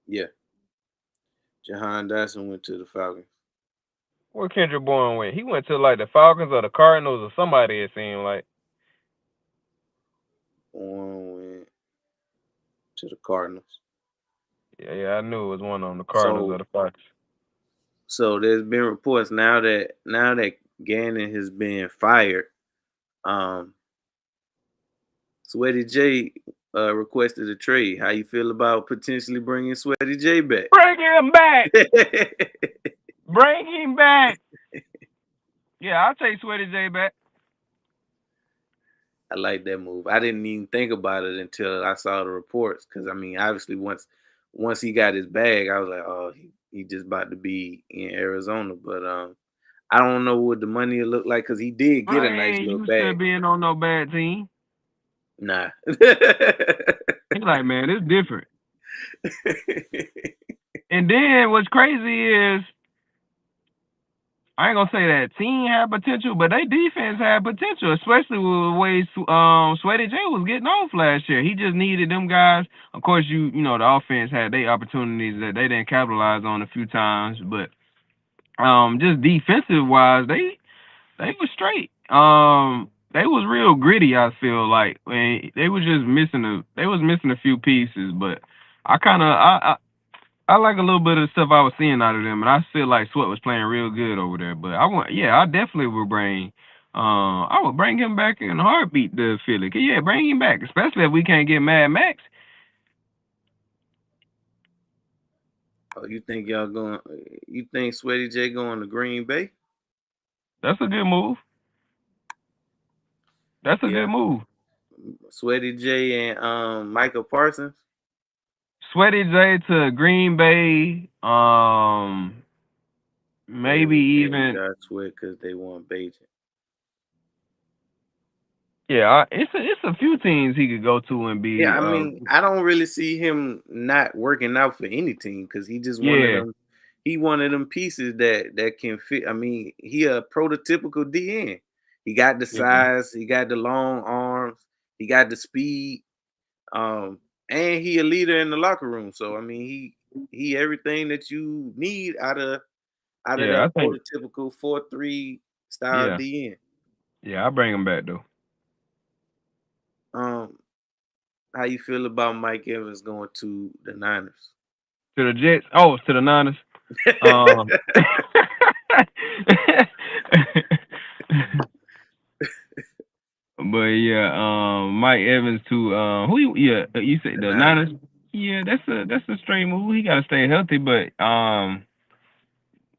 Yeah, Jahan Dotson went to the Falcons. Where Kendrick Bourne went? He went to like the Falcons or the Cardinals or somebody. It seemed like. Born went to the Cardinals. Yeah, yeah. I knew it was one on the Cardinals or So the Falcons. so there's been reports now that Gannon has been fired. Um, Sweaty J requested a trade. How you feel about potentially bringing Sweaty J back? Bring him back. Bring him back. Yeah, I'll take Sweaty J back. I like that move. I didn't even think about it until I saw the reports. Because I mean, obviously, once he got his bag, I was like, oh, he just about to be in Arizona. But I don't know what the money will look like because he did get I a nice ain't little used to bag. being on no bad team. Nah. He like, man, it's different. And then what's crazy is I ain't gonna say that team had potential, but they defense had potential, especially with the way Sweaty J was getting off last year. He just needed them guys. Of course, you know the offense had their opportunities that they didn't capitalize on a few times, but just defensive wise, they was straight. They was real gritty. I feel like they was just missing a few pieces, but I kind of I like a little bit of the stuff I was seeing out of them, and I feel like Sweat was playing real good over there. But I definitely would bring, I would bring him back in a heartbeat to Philly. Yeah, bring him back, especially if we can't get Mad Max. Oh, you think y'all going? You think Sweaty J going to Green Bay? That's a good move. That's a good Yeah, move. Sweaty J and Michael Parsons. Sweaty J to Green Bay, maybe And even Josh Sweat because they want Beijing. yeah. It's a few teams he could go to and Yeah, be I mean, I don't really see him not working out for any team because he just one of yeah. them. He one of them pieces that can fit. I mean, he a prototypical DN. He got the Yeah. size, he got the long arms, he got the speed, um, and he a leader in the locker room. So I mean, he everything that you need out of Yeah, that I think prototypical 4-3 style yeah. DN. Yeah, I bring him back though. Um, how you feel about Mike Evans going to the Niners? To the Jets. Oh, to the Niners. Um, but yeah, Mike Evans to you said The the Niners. Niners. Yeah, that's a straight move. He gotta stay healthy, but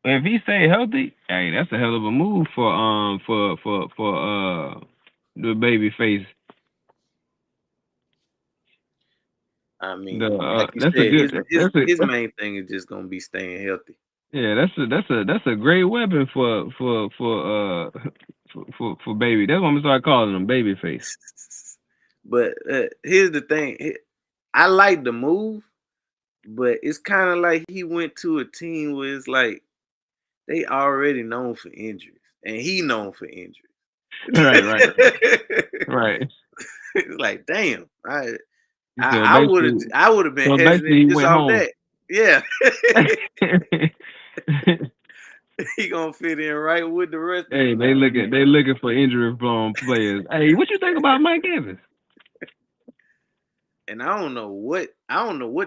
if he stay healthy, hey, that's a hell of a move for the baby face. I The mean, like you that's a said, good his main thing is just gonna be staying healthy. yeah, that's a great weapon for baby. That's what I'm gonna start calling him, baby face. But here's the thing: I like the move, but it's kind of like he went to a team where it's like they already known for injuries, and he known for injuries. Right, right, right. It's like, damn, So I would have basically, I would have been so basically, hesitant he just went off home. that. Yeah, he gonna fit in right with the rest of Hey, them now. they looking for injury prone players. Hey, what you think about Mike Evans? And I don't know what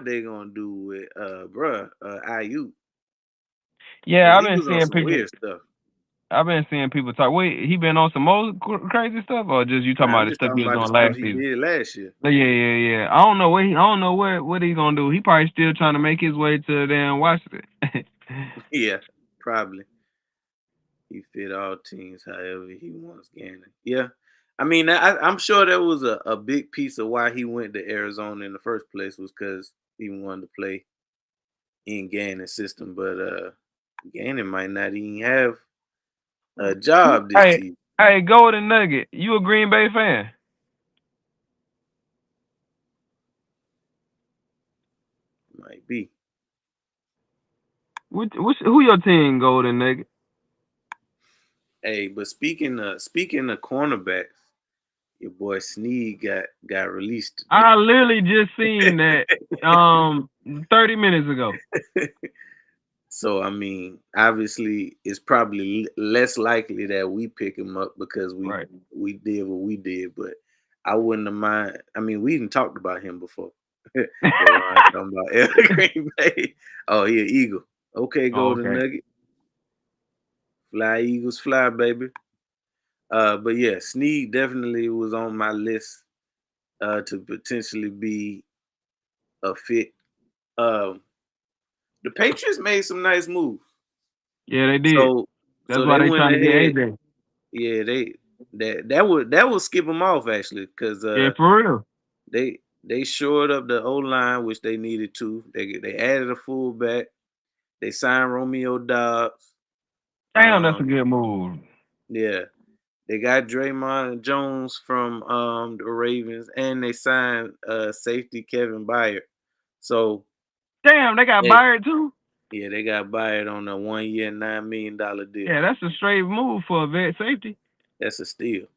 they gonna do with bruh IU Yeah, because he was on some weird stuff. I've been seeing people talk. Wait, he been on some more crazy stuff, or just you talking Nah, about I'm the just stuff he talking was about the doing stuff last he season? did last year. But yeah. I don't know I don't know what he gonna do. He probably still trying to make his way to damn Washington. Yeah, probably he fit all teams however he wants Gannon. Yeah, I mean I'm sure that was a big piece of why he went to Arizona in the first place was because he wanted to play in Gannon's system, but Gannon might not even have a job this Hey, season. hey, Golden Nugget, you a Green Bay fan? Might be. Who your team, Golden Nugget? Hey, but speaking of cornerbacks, your boy Snead got released today. I literally just seen that 30 minutes ago. So I mean, obviously, it's probably less likely that we pick him up because we Right. we did what we did. But I wouldn't have mind. I mean, we even talked about him before. Ron talking about Green Bay. Oh, yeah, Eagle. Okay, Oh, Golden okay. Nugget. Fly Eagles, fly, baby. But yeah, Snead definitely was on my list to potentially be a fit. Um, the Patriots made some nice moves. Yeah, they did. So That's so why they they went trying to get ahead. AJ. Yeah, that would skip them off actually, because Yeah, for real. they shored up the O line, which they needed to. They added a fullback. They signed Romeo Dobbs. Damn, that's a Um, good move. yeah, they got Draymond Jones from the Ravens, and they signed safety Kevin Byard. So Damn, they got they Byard too. yeah, they got Byard on a 1 year, $9 million deal. Yeah, that's a straight move for a vet safety. That's a steal.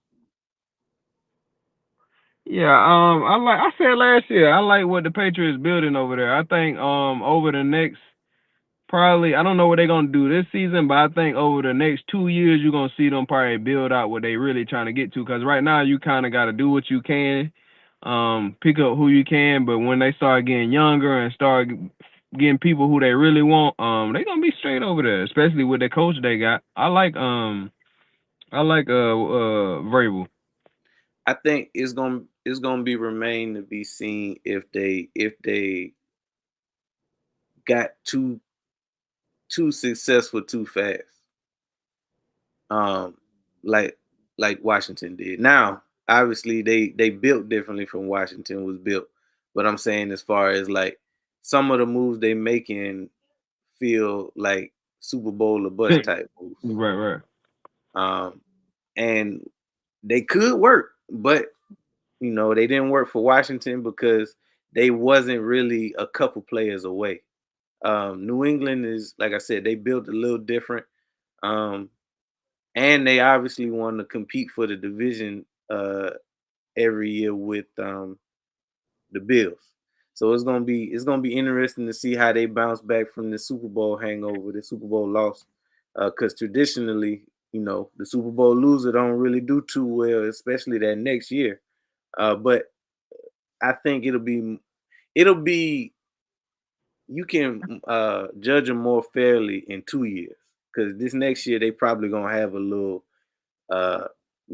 Yeah, I said last year, I like what the Patriots building over there. I think over the next probably I don't know what they're gonna do this season, but I think over the next 2 years you're gonna see them probably build out what they really trying to get to. Cause right now you kind of got to do what you can, pick up who you can. But when they start getting younger and start getting people who they really want, they gonna be straight over there. Especially with the coach they got. I like Vrabel. I think it's gonna be remain to be seen if they got too successful too fast. Um, like like Washington did. Now, obviously, they built differently from Washington was built, but I'm saying as far as like some of the moves they making feel like Super Bowl or bust type moves. Right, right. Um, and they could work, but they didn't work for Washington because they wasn't really a couple players away. New England is, like I said, they built a little different. Um, and they obviously want to compete for the division every year with the Bills. So it's gonna be interesting to see how they bounce back from the Super Bowl hangover, the Super Bowl loss, because traditionally, the Super Bowl loser don't really do too well, especially that next year. But I think it'll be you can judge them more fairly in 2 years, because this next year they probably gonna have a little uh,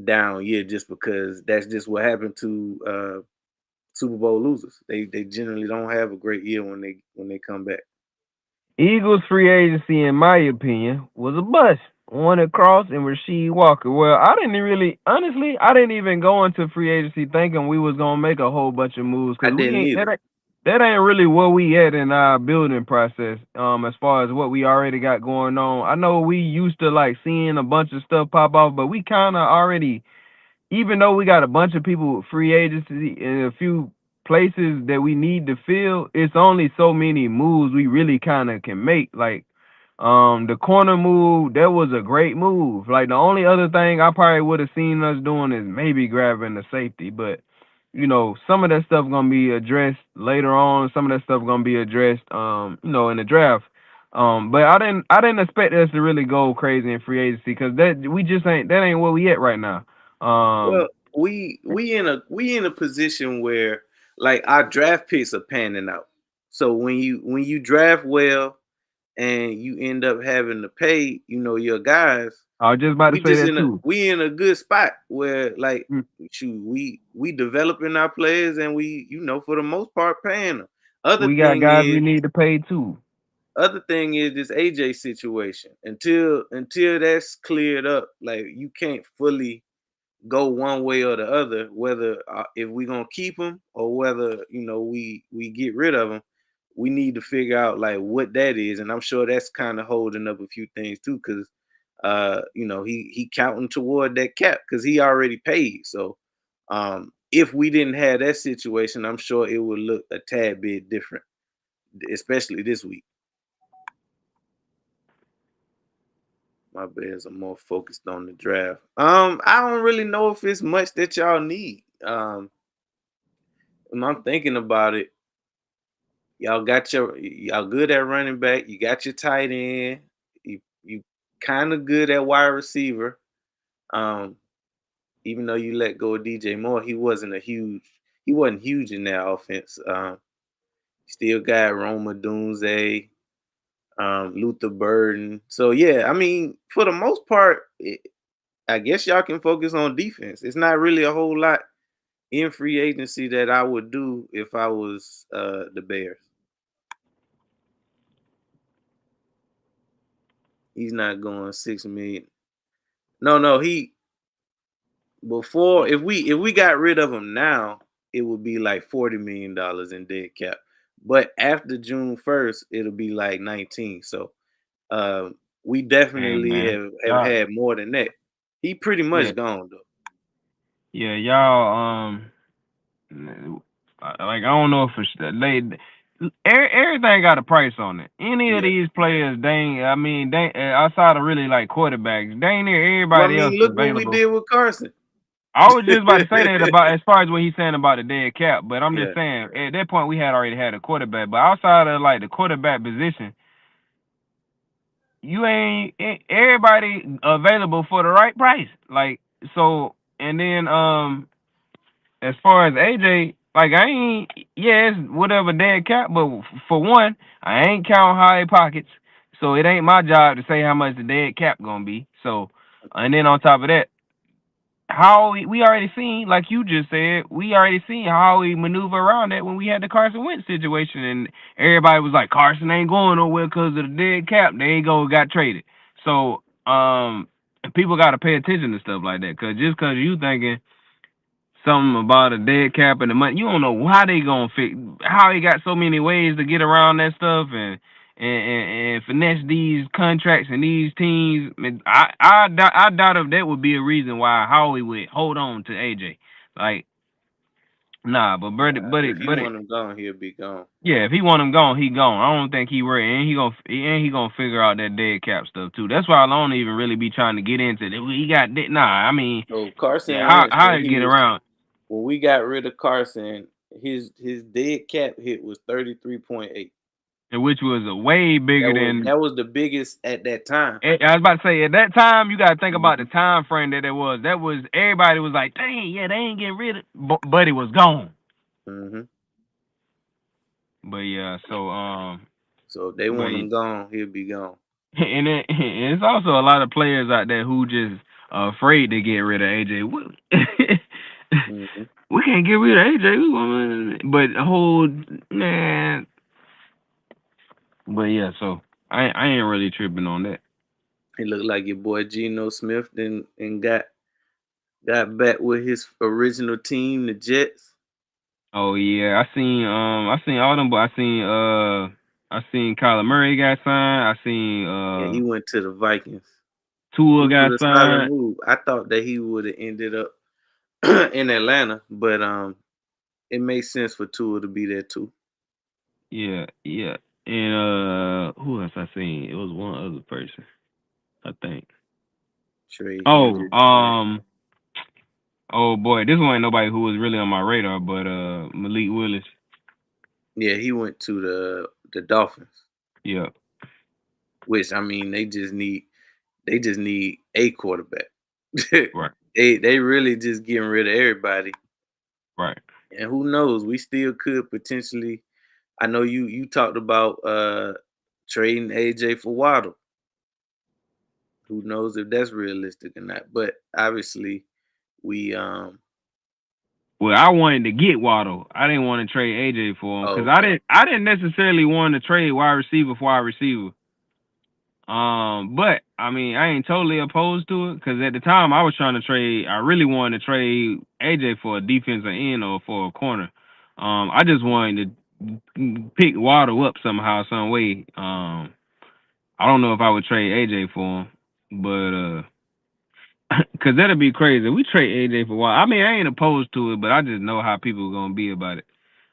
down year just because that's just what happened to Super Bowl losers. They generally don't have a great year when they come back. Eagles free agency, in my opinion, was a bust. Warner Cross and Rasheed Walker. Well, I didn't really, honestly, I didn't even go into free agency thinking we was gonna make a whole bunch of moves I because we didn't ain't either. that ain't really where we at in our building process. As far as what we already got going on, I know we used to like seeing a bunch of stuff pop off, but we kind of already, even though we got a bunch of people with free agency in a few places that we need to fill, it's only so many moves we really kind of can make. Like, the corner move, that was a great move. Like the only other thing I probably would have seen us doing is maybe grabbing the safety, but some of that stuff gonna be addressed later on. Some of that stuff gonna be addressed, in the draft. But I didn't expect us to really go crazy in free agency because that ain't where we at right now. Well, Um, we in a position where like our draft picks are panning out. So when you draft well and you end up having to pay, your guys, I was just about to we say just that in a too. we in a good spot where like Mm. shoot, we developing our players, and we for the most part paying them. Other We got thing guys we is need to pay too. other thing is this AJ situation. Until that's cleared up, like you can't fully go one way or the other, whether if we're gonna keep him or whether we get rid of him. We need to figure out like what that is, and I'm sure that's kind of holding up a few things too, because he counting toward that cap because he already paid. So if we didn't have that situation, I'm sure it would look a tad bit different, especially this week. My Bears are more focused on the draft. I don't really know if it's much that y'all need. When I'm thinking about it, y'all good at running back. You got your tight end. You kind of good at wide receiver. Um, even though you let go of DJ Moore, he wasn't huge in that offense. Still got Roma Dunze, Luther Burden. So yeah, I mean, for the most part, I guess y'all can focus on defense. It's not really a whole lot in free agency that I would do if I was the Bears. He's not going 6 million. No, no, before, if we got rid of him now, it would be like $40 million in dead cap. But after June 1st, it'll be like 19. So we Hey definitely man, have y'all, had more than that. He pretty yeah, much gone though. yeah, y'all. Like I don't know if it's everything got a price on it. Any of Yeah. these players, they ain't, I mean, they outside of really like quarterbacks, they ain't near Well, I everybody else mean, look what we available. did with Carson. I was just about to say that about as far as what he's saying about the dead cap, but I'm just Yeah. saying at that point we had already had a quarterback. But outside of like the quarterback position, you ain't everybody available for the right price. Like so, and then as far as AJ, like I ain't, yeah, it's whatever dead cap, but for one, I ain't counting high pockets, so it ain't my job to say how much the dead cap gonna be. So, and then on top of that, how we already seen, like you just said, we already seen how we maneuver around that when we had the Carson Wentz situation, and everybody was like, Carson ain't going nowhere because of the dead cap. They ain't go got traded. So, people got to pay attention to stuff like that, cause just cause you thinking something about a dead cap and the money. You don't know how they gonna fix, how they got so many ways to get around that stuff and finesse these contracts and these teams. I doubt if that would be a reason why Howie would hold on to AJ. Like nah, but If you want him gone, he'll be gone. yeah, if he want him gone, he gone. I don't think he worried, and he gonna figure out that dead cap stuff too. That's why I don't even really be trying to get into it. He got nah. I mean, So yeah, Carson how Wentz, how to get around, when we got rid of Carson, his dead cap hit was 33.8. which was a way bigger That was than. that was the biggest at that time. I was about to say at that time you got to think about the Hmm. time frame that it was. That was everybody was like, dang, yeah, they ain't getting rid of, but it was gone. Hmm. But yeah, so So if they but want him gone, he'll be gone. it's also a lot of players out there who just afraid to get rid of AJ. Hmm. We can't get rid of AJ. But the whole man. But yeah, so I ain't really tripping on that. He looked like your boy Geno Smith, then and got back with his original team, the Jets. Oh yeah, I seen all them, but I seen Kyler Murray got signed. I seen Yeah, he went to the Vikings, Tua which got was a solid signed. move. I thought that he would have ended up in Atlanta, but it makes sense for Tua to be there too. Yeah, yeah. And who else I seen? It was one other person, I think. Trey Oh, Hendricks. oh boy, this one ain't nobody who was really on my radar, but Malik Willis. Yeah, he went to the Dolphins, Yeah, which I mean they just need a quarterback. right, They really just getting rid of everybody, right. and who knows? We still could potentially. I know you talked about trading AJ for Waddle. Who knows if that's realistic or not? But obviously, we Well, I wanted to get Waddle. I didn't want to trade AJ for him because I okay. didn't. I didn't necessarily want to trade wide receiver for wide receiver. But I mean, I ain't totally opposed to it because at the time I was trying to trade. I really wanted to trade AJ for a defensive end or for a corner. I just wanted to pick Waddle up somehow, some way. I don't know if I would trade AJ for him, but because that'd be crazy. We trade AJ for Waddle. I mean, I ain't opposed to it, but I just know how people are gonna be about it.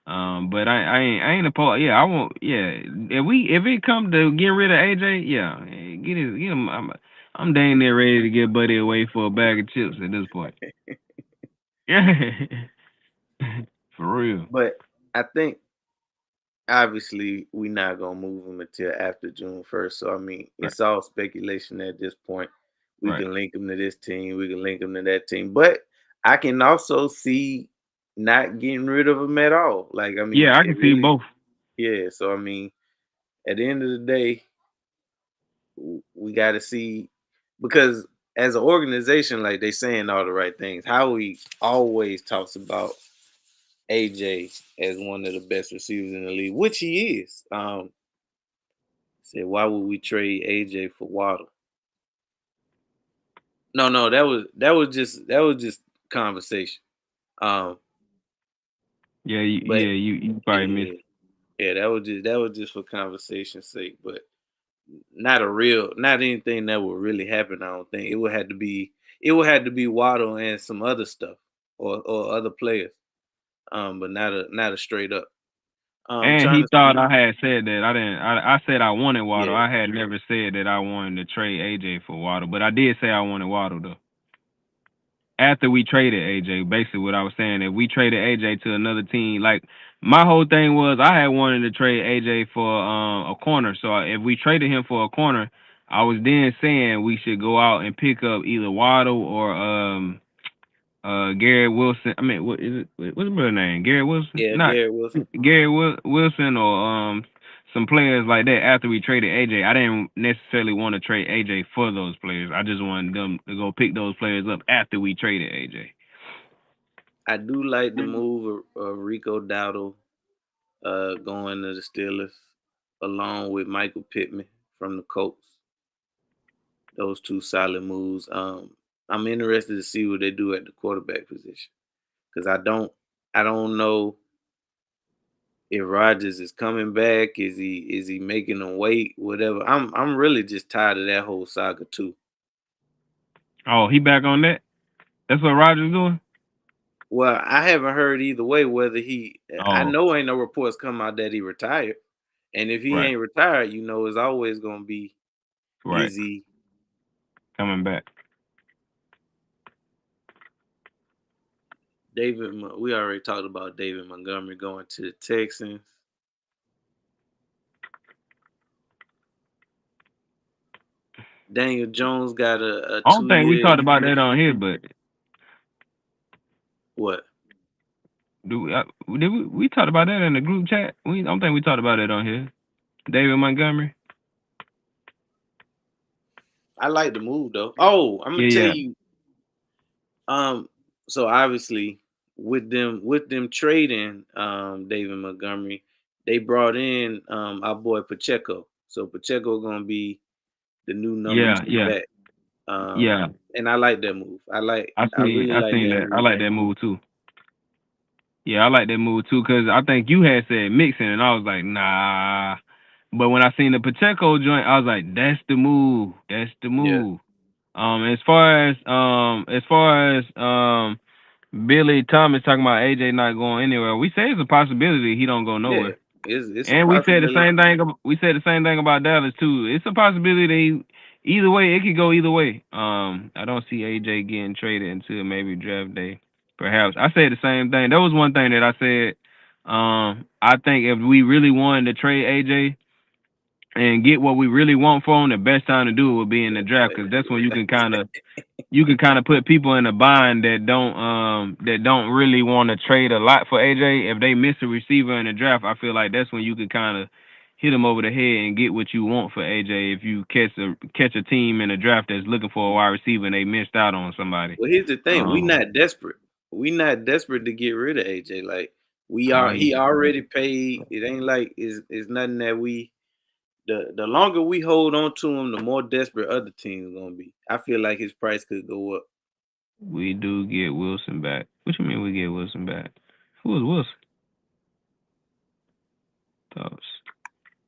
But I ain't opposed. Yeah, I won't. Yeah, if it come to getting rid of AJ, yeah, get him. I'm dang near ready to get Buddy away for a bag of chips at this point. Yeah, for real. But I think obviously we not gonna move him until after June 1st. So I mean, Right, it's all speculation at this point. We right. can link him to this team. We can link him to that team. But I can also see not getting rid of him at all. Like I mean, Yeah, I it can see really, both. yeah. So I mean, at the end of the day, we got to see because as an organization, like they saying all the right things. Howie always talks about AJ as one of the best receivers in the league, which he is. Said why would we trade AJ for Waddle? No, that was just conversation. Um, but you probably missed. yeah, yeah, that was just for conversation's sake, but not a real, not anything that would really happen. I don't think it would have to be Waddle and some other stuff or other players. But not a straight up. And Trying he to thought see. I had said that. I didn't. I said I wanted Waddle. Yeah, I had never said that I wanted to trade AJ for Waddle, but I did say I wanted Waddle though. After we traded AJ, basically what I was saying, if we traded AJ to another team, like my whole thing was I had wanted to trade AJ for a corner. So if we traded him for a corner, I was then saying we should go out and pick up either Waddle or Garrett Wilson. I mean, what is it? What's his brother name? Garrett Wilson? yeah, Not Garrett Wilson. Wilson or some players like that. After we traded AJ, I didn't necessarily want to trade AJ for those players. I just wanted them to go pick those players up after we traded AJ. I do like the move of Rico Dowdle going to the Steelers, along with Michael Pittman from the Colts. Those two solid moves. I'm interested to see what they do at the quarterback position because I don't know if Rodgers is coming back. Is he making them wait? Whatever. I'm really just tired of that whole saga too. Oh, he back on that? That's what Rogers doing? Well, I haven't heard either way whether he. I Oh, know ain't no reports come out that he retired, and if he right, ain't retired, it's always gonna be right. is he Coming back. David. We already talked about David Montgomery going to the Texans. Daniel Jones got a I don't two think we year. talked about that on here, but What? we talked about that in the group chat? We I don't think we talked about it on here. David Montgomery. I like the move though. Oh, I'm gonna Yeah, tell yeah, you. Um. So obviously, with them trading David Montgomery, they brought in our boy Pacheco. So Pacheco gonna be the new number yeah, two yeah, back. yeah. And I like that move. I really I like seen that that. I move. like that move too. Yeah, I like that move too because I think you had said mixing, and I was like, nah. But when I seen the Pacheco joint, I was like, that's the move. That's the Yeah, move. As far as Billy Thomas talking about AJ not going anywhere, we say it's a possibility he don't go yeah. nowhere. It's a And we said the possibility. same thing. We said the same thing about Dallas too. It's a possibility either way. It could go either way. I don't see AJ getting traded until maybe draft day, perhaps. I said the same thing. That was one thing that I said. I think if we really wanted to trade AJ and get what we really want for him, the best time to do it would be in the draft because that's when you can kind of put people in a bind that don't really want to trade a lot for AJ. If they miss a receiver in the draft, I feel like that's when you can kind of hit them over the head and get what you want for AJ. If you catch a team in the draft that's looking for a wide receiver and they missed out on somebody. Well, here's the thing: we Um, not desperate. We not desperate to get rid of AJ. Like we oh are. yeah, He already paid. It ain't like it's nothing that we. The longer we hold on to him, the more desperate other teams gonna be. I feel like his price could go up. we do get Wilson back. What you mean we get Wilson back? Who is Wilson? Thoughts.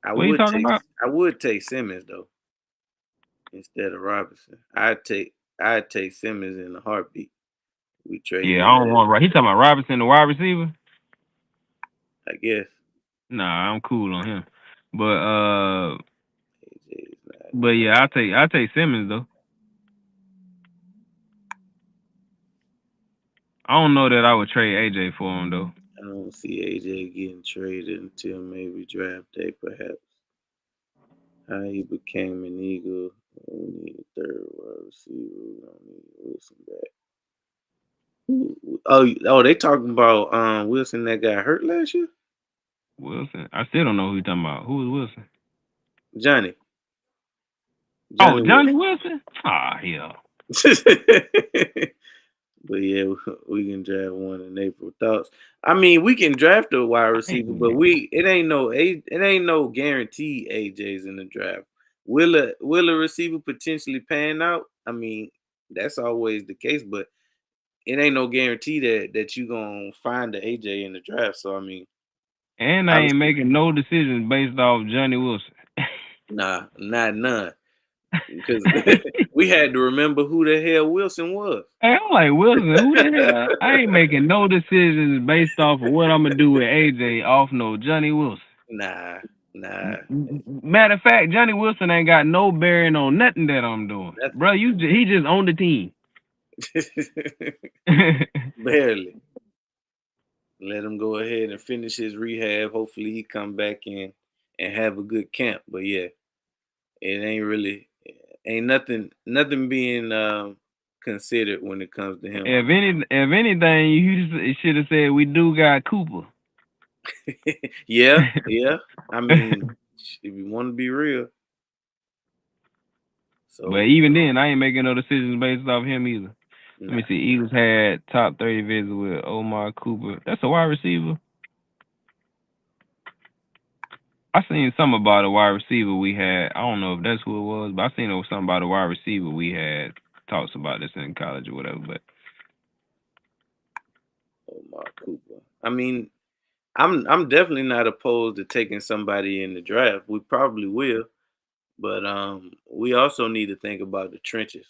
I What are you would talking take. about? I would take Simmons though instead of Robinson. I'd take Simmons in a heartbeat. We trade Yeah, his I don't ass. want. He talking about Robinson, the wide receiver. I guess Nah, I'm cool on him. But AJ is not. yeah, I take Simmons though. I don't know that I would trade AJ for him though. I don't see AJ getting traded until maybe draft day, perhaps. How he became an Eagle. We need a third wide receiver. We don't need Wilson back. Oh, they talking about Wilson that got hurt last year. Wilson. I still don't know who you talking about. Who is Wilson? Johnny, Oh, Johnny Johnny Wilson. Wilson? Ah, hell. But yeah, we can draft one in April. Thoughts? I mean, we can draft a wide receiver, but it ain't no guarantee AJ's in the draft. Will a receiver potentially pan out? I mean, that's always the case, but it ain't no guarantee that you gonna find the AJ in the draft. So I mean, And I ain't obviously, making no decisions based off Johnny Wilson. nah, not none, because we had to remember who the hell Wilson was. Hey, I'm like Wilson. Who the hell? I ain't making no decisions based off of what I'm gonna do with AJ off no Johnny Wilson. Nah, nah, Matter of fact, Johnny Wilson ain't got no bearing on nothing that I'm doing, bro. He just on the team. nothing. Barely. Let him go ahead and finish his rehab. Hopefully, he come back in and have a good camp. But yeah, it ain't really ain't nothing being considered when it comes to him. If anything, you should have said we do got Cooper. Yeah, yeah. I mean, if you want to be real, But so even then, I ain't making no decisions based off him either. Let me nah. see. Eagles had top 30 visits with Omar Cooper. That's a wide receiver. I seen something about a wide receiver we had. I don't know if that's who it was, but I seen it was something about a wide receiver we had talks about this in college or whatever. But Omar Cooper. I mean, I'm definitely not opposed to taking somebody in the draft. We probably will, but we also need to think about the trenches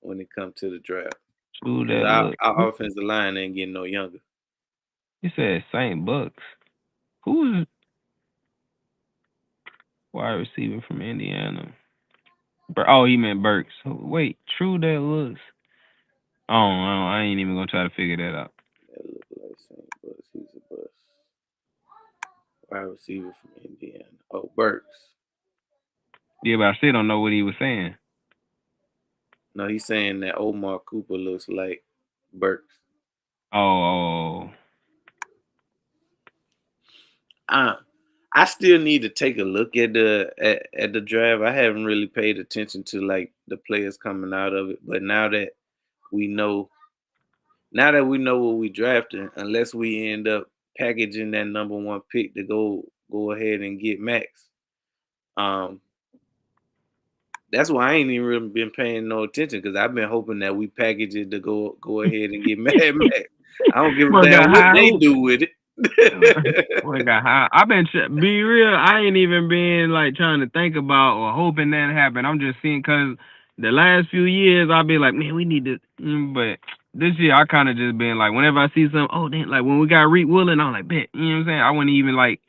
when it comes to the draft who because that our, look? our offensive line ain't getting no younger. You said Saint Bucks. Who's wide receiver from Indiana? Oh, he meant Burks. Wait, true that looks. Oh, I ain't even gonna try to figure that out. That look like St. Bus. He's a bus. Wide receiver from Indiana. Oh, Burks. Yeah, but I still don't know what he was saying. No, he's saying that Omar Cooper looks like Burks. Oh, I I still need to take a look at the draft. I haven't really paid attention to like the players coming out of it, but we know now that we know what we drafted, unless we end up packaging that number one pick to go ahead and get Max. Um, that's why I ain't even really been paying no attention because I've been hoping that we package it to go ahead and get Mad Max. I don't give a boy damn got what high they hopes. do with it. Boy got high. I've been be real. I ain't even been like trying to think about or hoping that happen. I'm just seeing because the last few years I've been like, man, we need to. But this year I kind of just been like, whenever I see something, oh, then like when we got Reed Willing, I'm like, bet. You know what I'm saying? I wasn't even like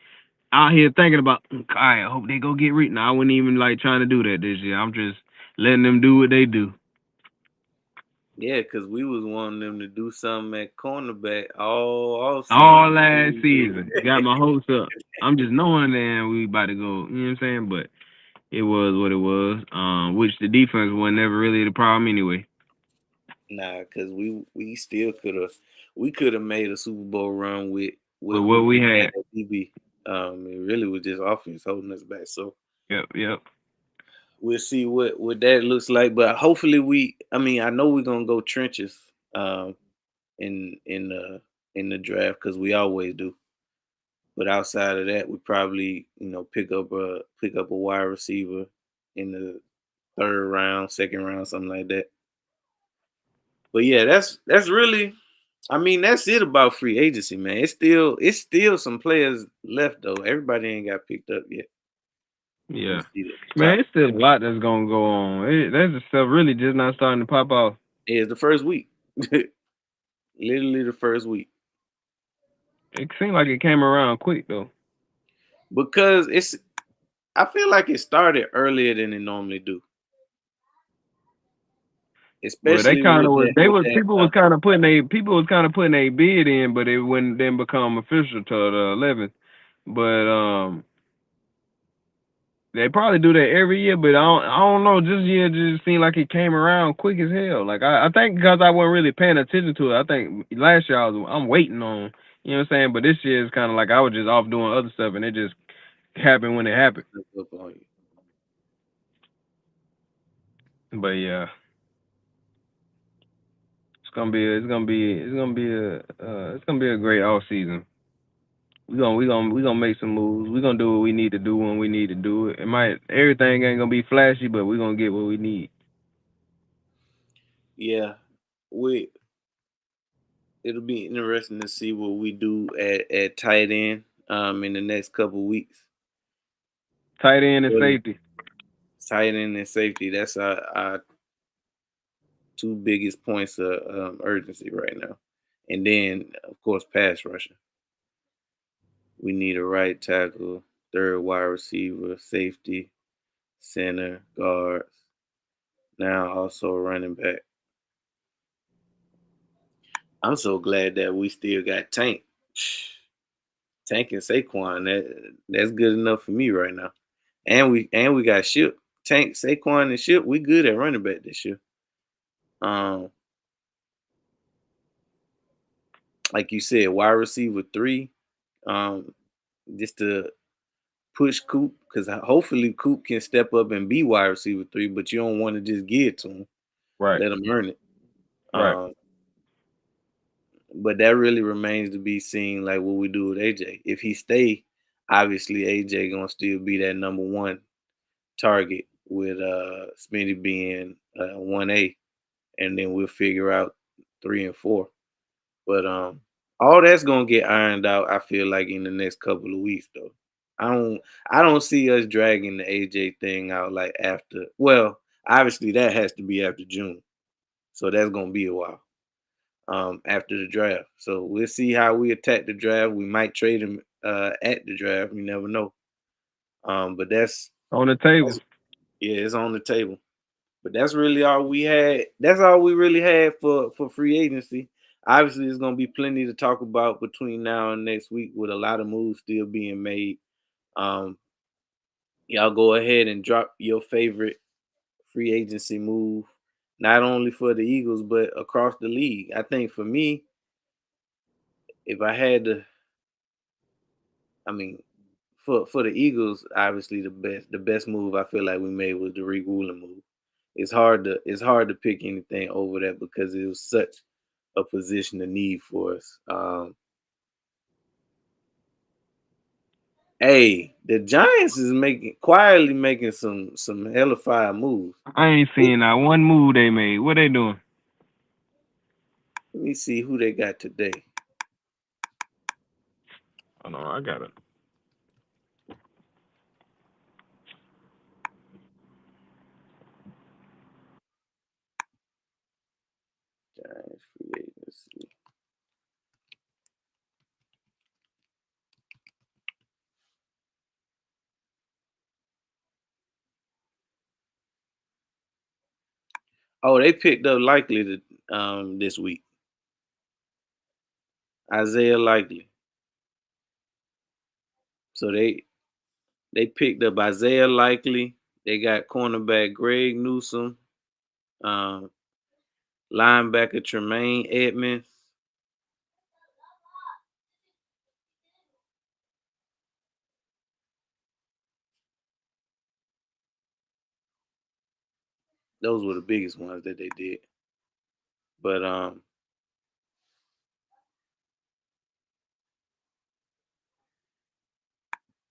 out here thinking about, I hope they go get Reed. No, I wasn't even like trying to do that this year. I'm just letting them do what they do. Yeah, because we was wanting them to do something at cornerback all All season. last season. Got my hopes up. I'm just knowing that we about to go, you know what I'm saying? But it was what it was. Which the defense was never really the problem anyway. Nah, because we still could have made a Super Bowl run with With who what we we had had. at DB. It really was just offense holding us back. So Yep, yep. we'll see what that looks like. But hopefully I mean, I know we're gonna go trenches in the draft because we always do. But outside of that, we probably pick up a wide receiver in the third round, second round, something like that. But yeah, that's really. I mean, that's it about free agency, man. It's still some players left though. Everybody ain't got picked up yet. Let me Yeah. see at the Man, top. it's still a lot that's gonna go on. That's the stuff really just not starting to pop off. Yeah, it's the first week. Literally the first week. It seemed like it came around quick though. Because I feel like it started earlier than it normally do. Well, they Especially kind with of was. that They with was that people was kind of putting a bid in, but it wouldn't then become official till the 11th. But they probably do that every year, but I don't know. This year just seemed like it came around quick as hell. Like I think because I wasn't really paying attention to it. I think last year I'm waiting on. You know what I'm saying? But this year it's kind of like I was just off doing other stuff, and it just happened when it happened. up on you. But yeah, it's gonna be a great off season. We gonna make some moves. We gonna do what we need to do when we need to do it. It might everything ain't gonna be flashy, but we gonna get what we need. Yeah. We it'll be interesting to see what we do at tight end in the next couple weeks. Tight end and Really, safety. tight end and safety. That's our two biggest points of urgency right now. And then, of course, pass rushing. We need a right tackle, third wide receiver, safety, center, guards. Now also a running back. I'm so glad that we still got Tank. Tank and Saquon. That's good enough for me right now. And we got Ship. Tank, Saquon, and Ship. We good at running back this year. Um, like you said, wide receiver 3. Um, just to push Coop because hopefully Coop can step up and be wide receiver 3, but you don't want to just give it to him. Right. Let him earn it. Right. Um, but that really remains to be seen, like what we do with AJ. If he stay, obviously AJ gonna still be that number one target with Smitty being 1A, and then we'll figure out 3 and 4. But all that's gonna get ironed out. I feel like in the next couple of weeks, though. I don't I don't see us dragging the AJ thing out like after. Well, obviously that has to be after June, so that's gonna be a while after the draft. So we'll see how we attack the draft. We might trade him at the draft. You never know. But On the table. that's yeah, it's on the table. But that's really all we had. That's all we really had for free agency. Obviously, there's gonna be plenty to talk about between now and next week, with a lot of moves still being made. Um, y'all go ahead and drop your favorite free agency move, not only for the Eagles but across the league. I think for me, if I had to, I mean, for the Eagles, obviously the best move I feel like we made was the Rick Woolen move. It's hard to pick anything over that because it was such a position of need for us. Hey, the Giants is quietly making some hellified moves. I ain't seen not one move they made. What they doing? Let me see who they got today. Oh no, I got it. Giants free agency. Oh, they picked up Likely this week. Isaiah Likely. So they picked up Isaiah Likely. They got cornerback Greg Newsome, um, linebacker Tremaine Edmonds. Those were the biggest ones that they did. But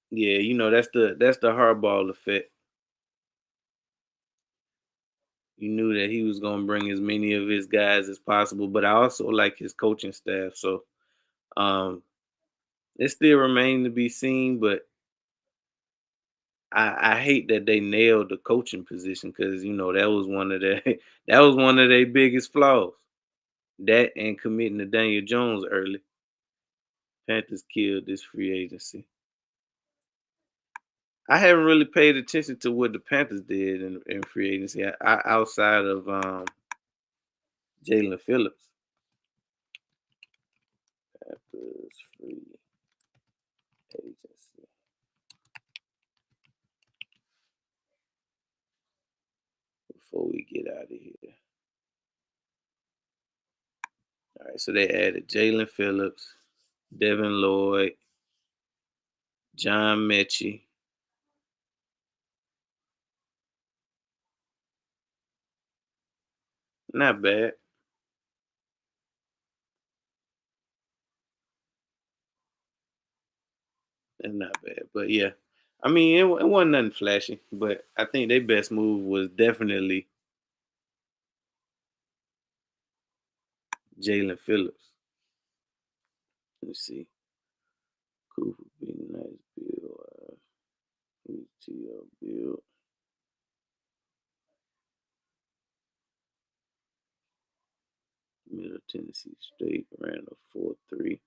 yeah, that's the hardball effect. You knew that he was gonna bring as many of his guys as possible, but I also like his coaching staff. So um, it still remains to be seen. But I hate that they nailed the coaching position because that was one of their that was one of their biggest flaws. That and committing to Daniel Jones early. Panthers killed this free agency. I haven't really paid attention to what the Panthers did in free agency outside of Jalen Phillips. Panthers free agency. Before we get out of here. All right, so they added Jalen Phillips, Devin Lloyd, John Mechie. Not bad. That's not bad. But yeah, I mean, it wasn't nothing flashy. But I think their best move was definitely Jalen Phillips. Let's see. Cooper being nice Bill. ETL Bill. Middle Tennessee State ran a 4.3.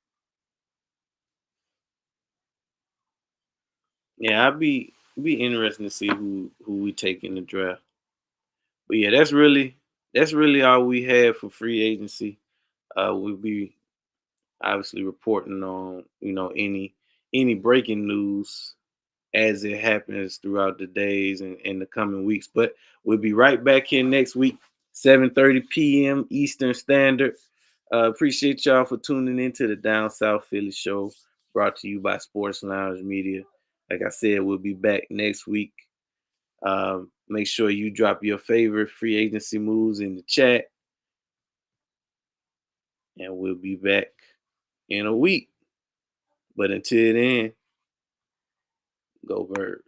Yeah, I'd be interesting to see who we take in the draft. But yeah, that's really all we have for free agency. We'll be obviously reporting on any breaking news as it happens throughout the days and the coming weeks. But we'll be right back here next week, 7:30 p.m. Eastern Standard. Appreciate y'all for tuning into the Down South Philly show, brought to you by Sports Lounge Media. Like I said, we'll be back next week. Make sure you drop your favorite free agency moves in the chat, and we'll be back in a week. But until then, go Birds.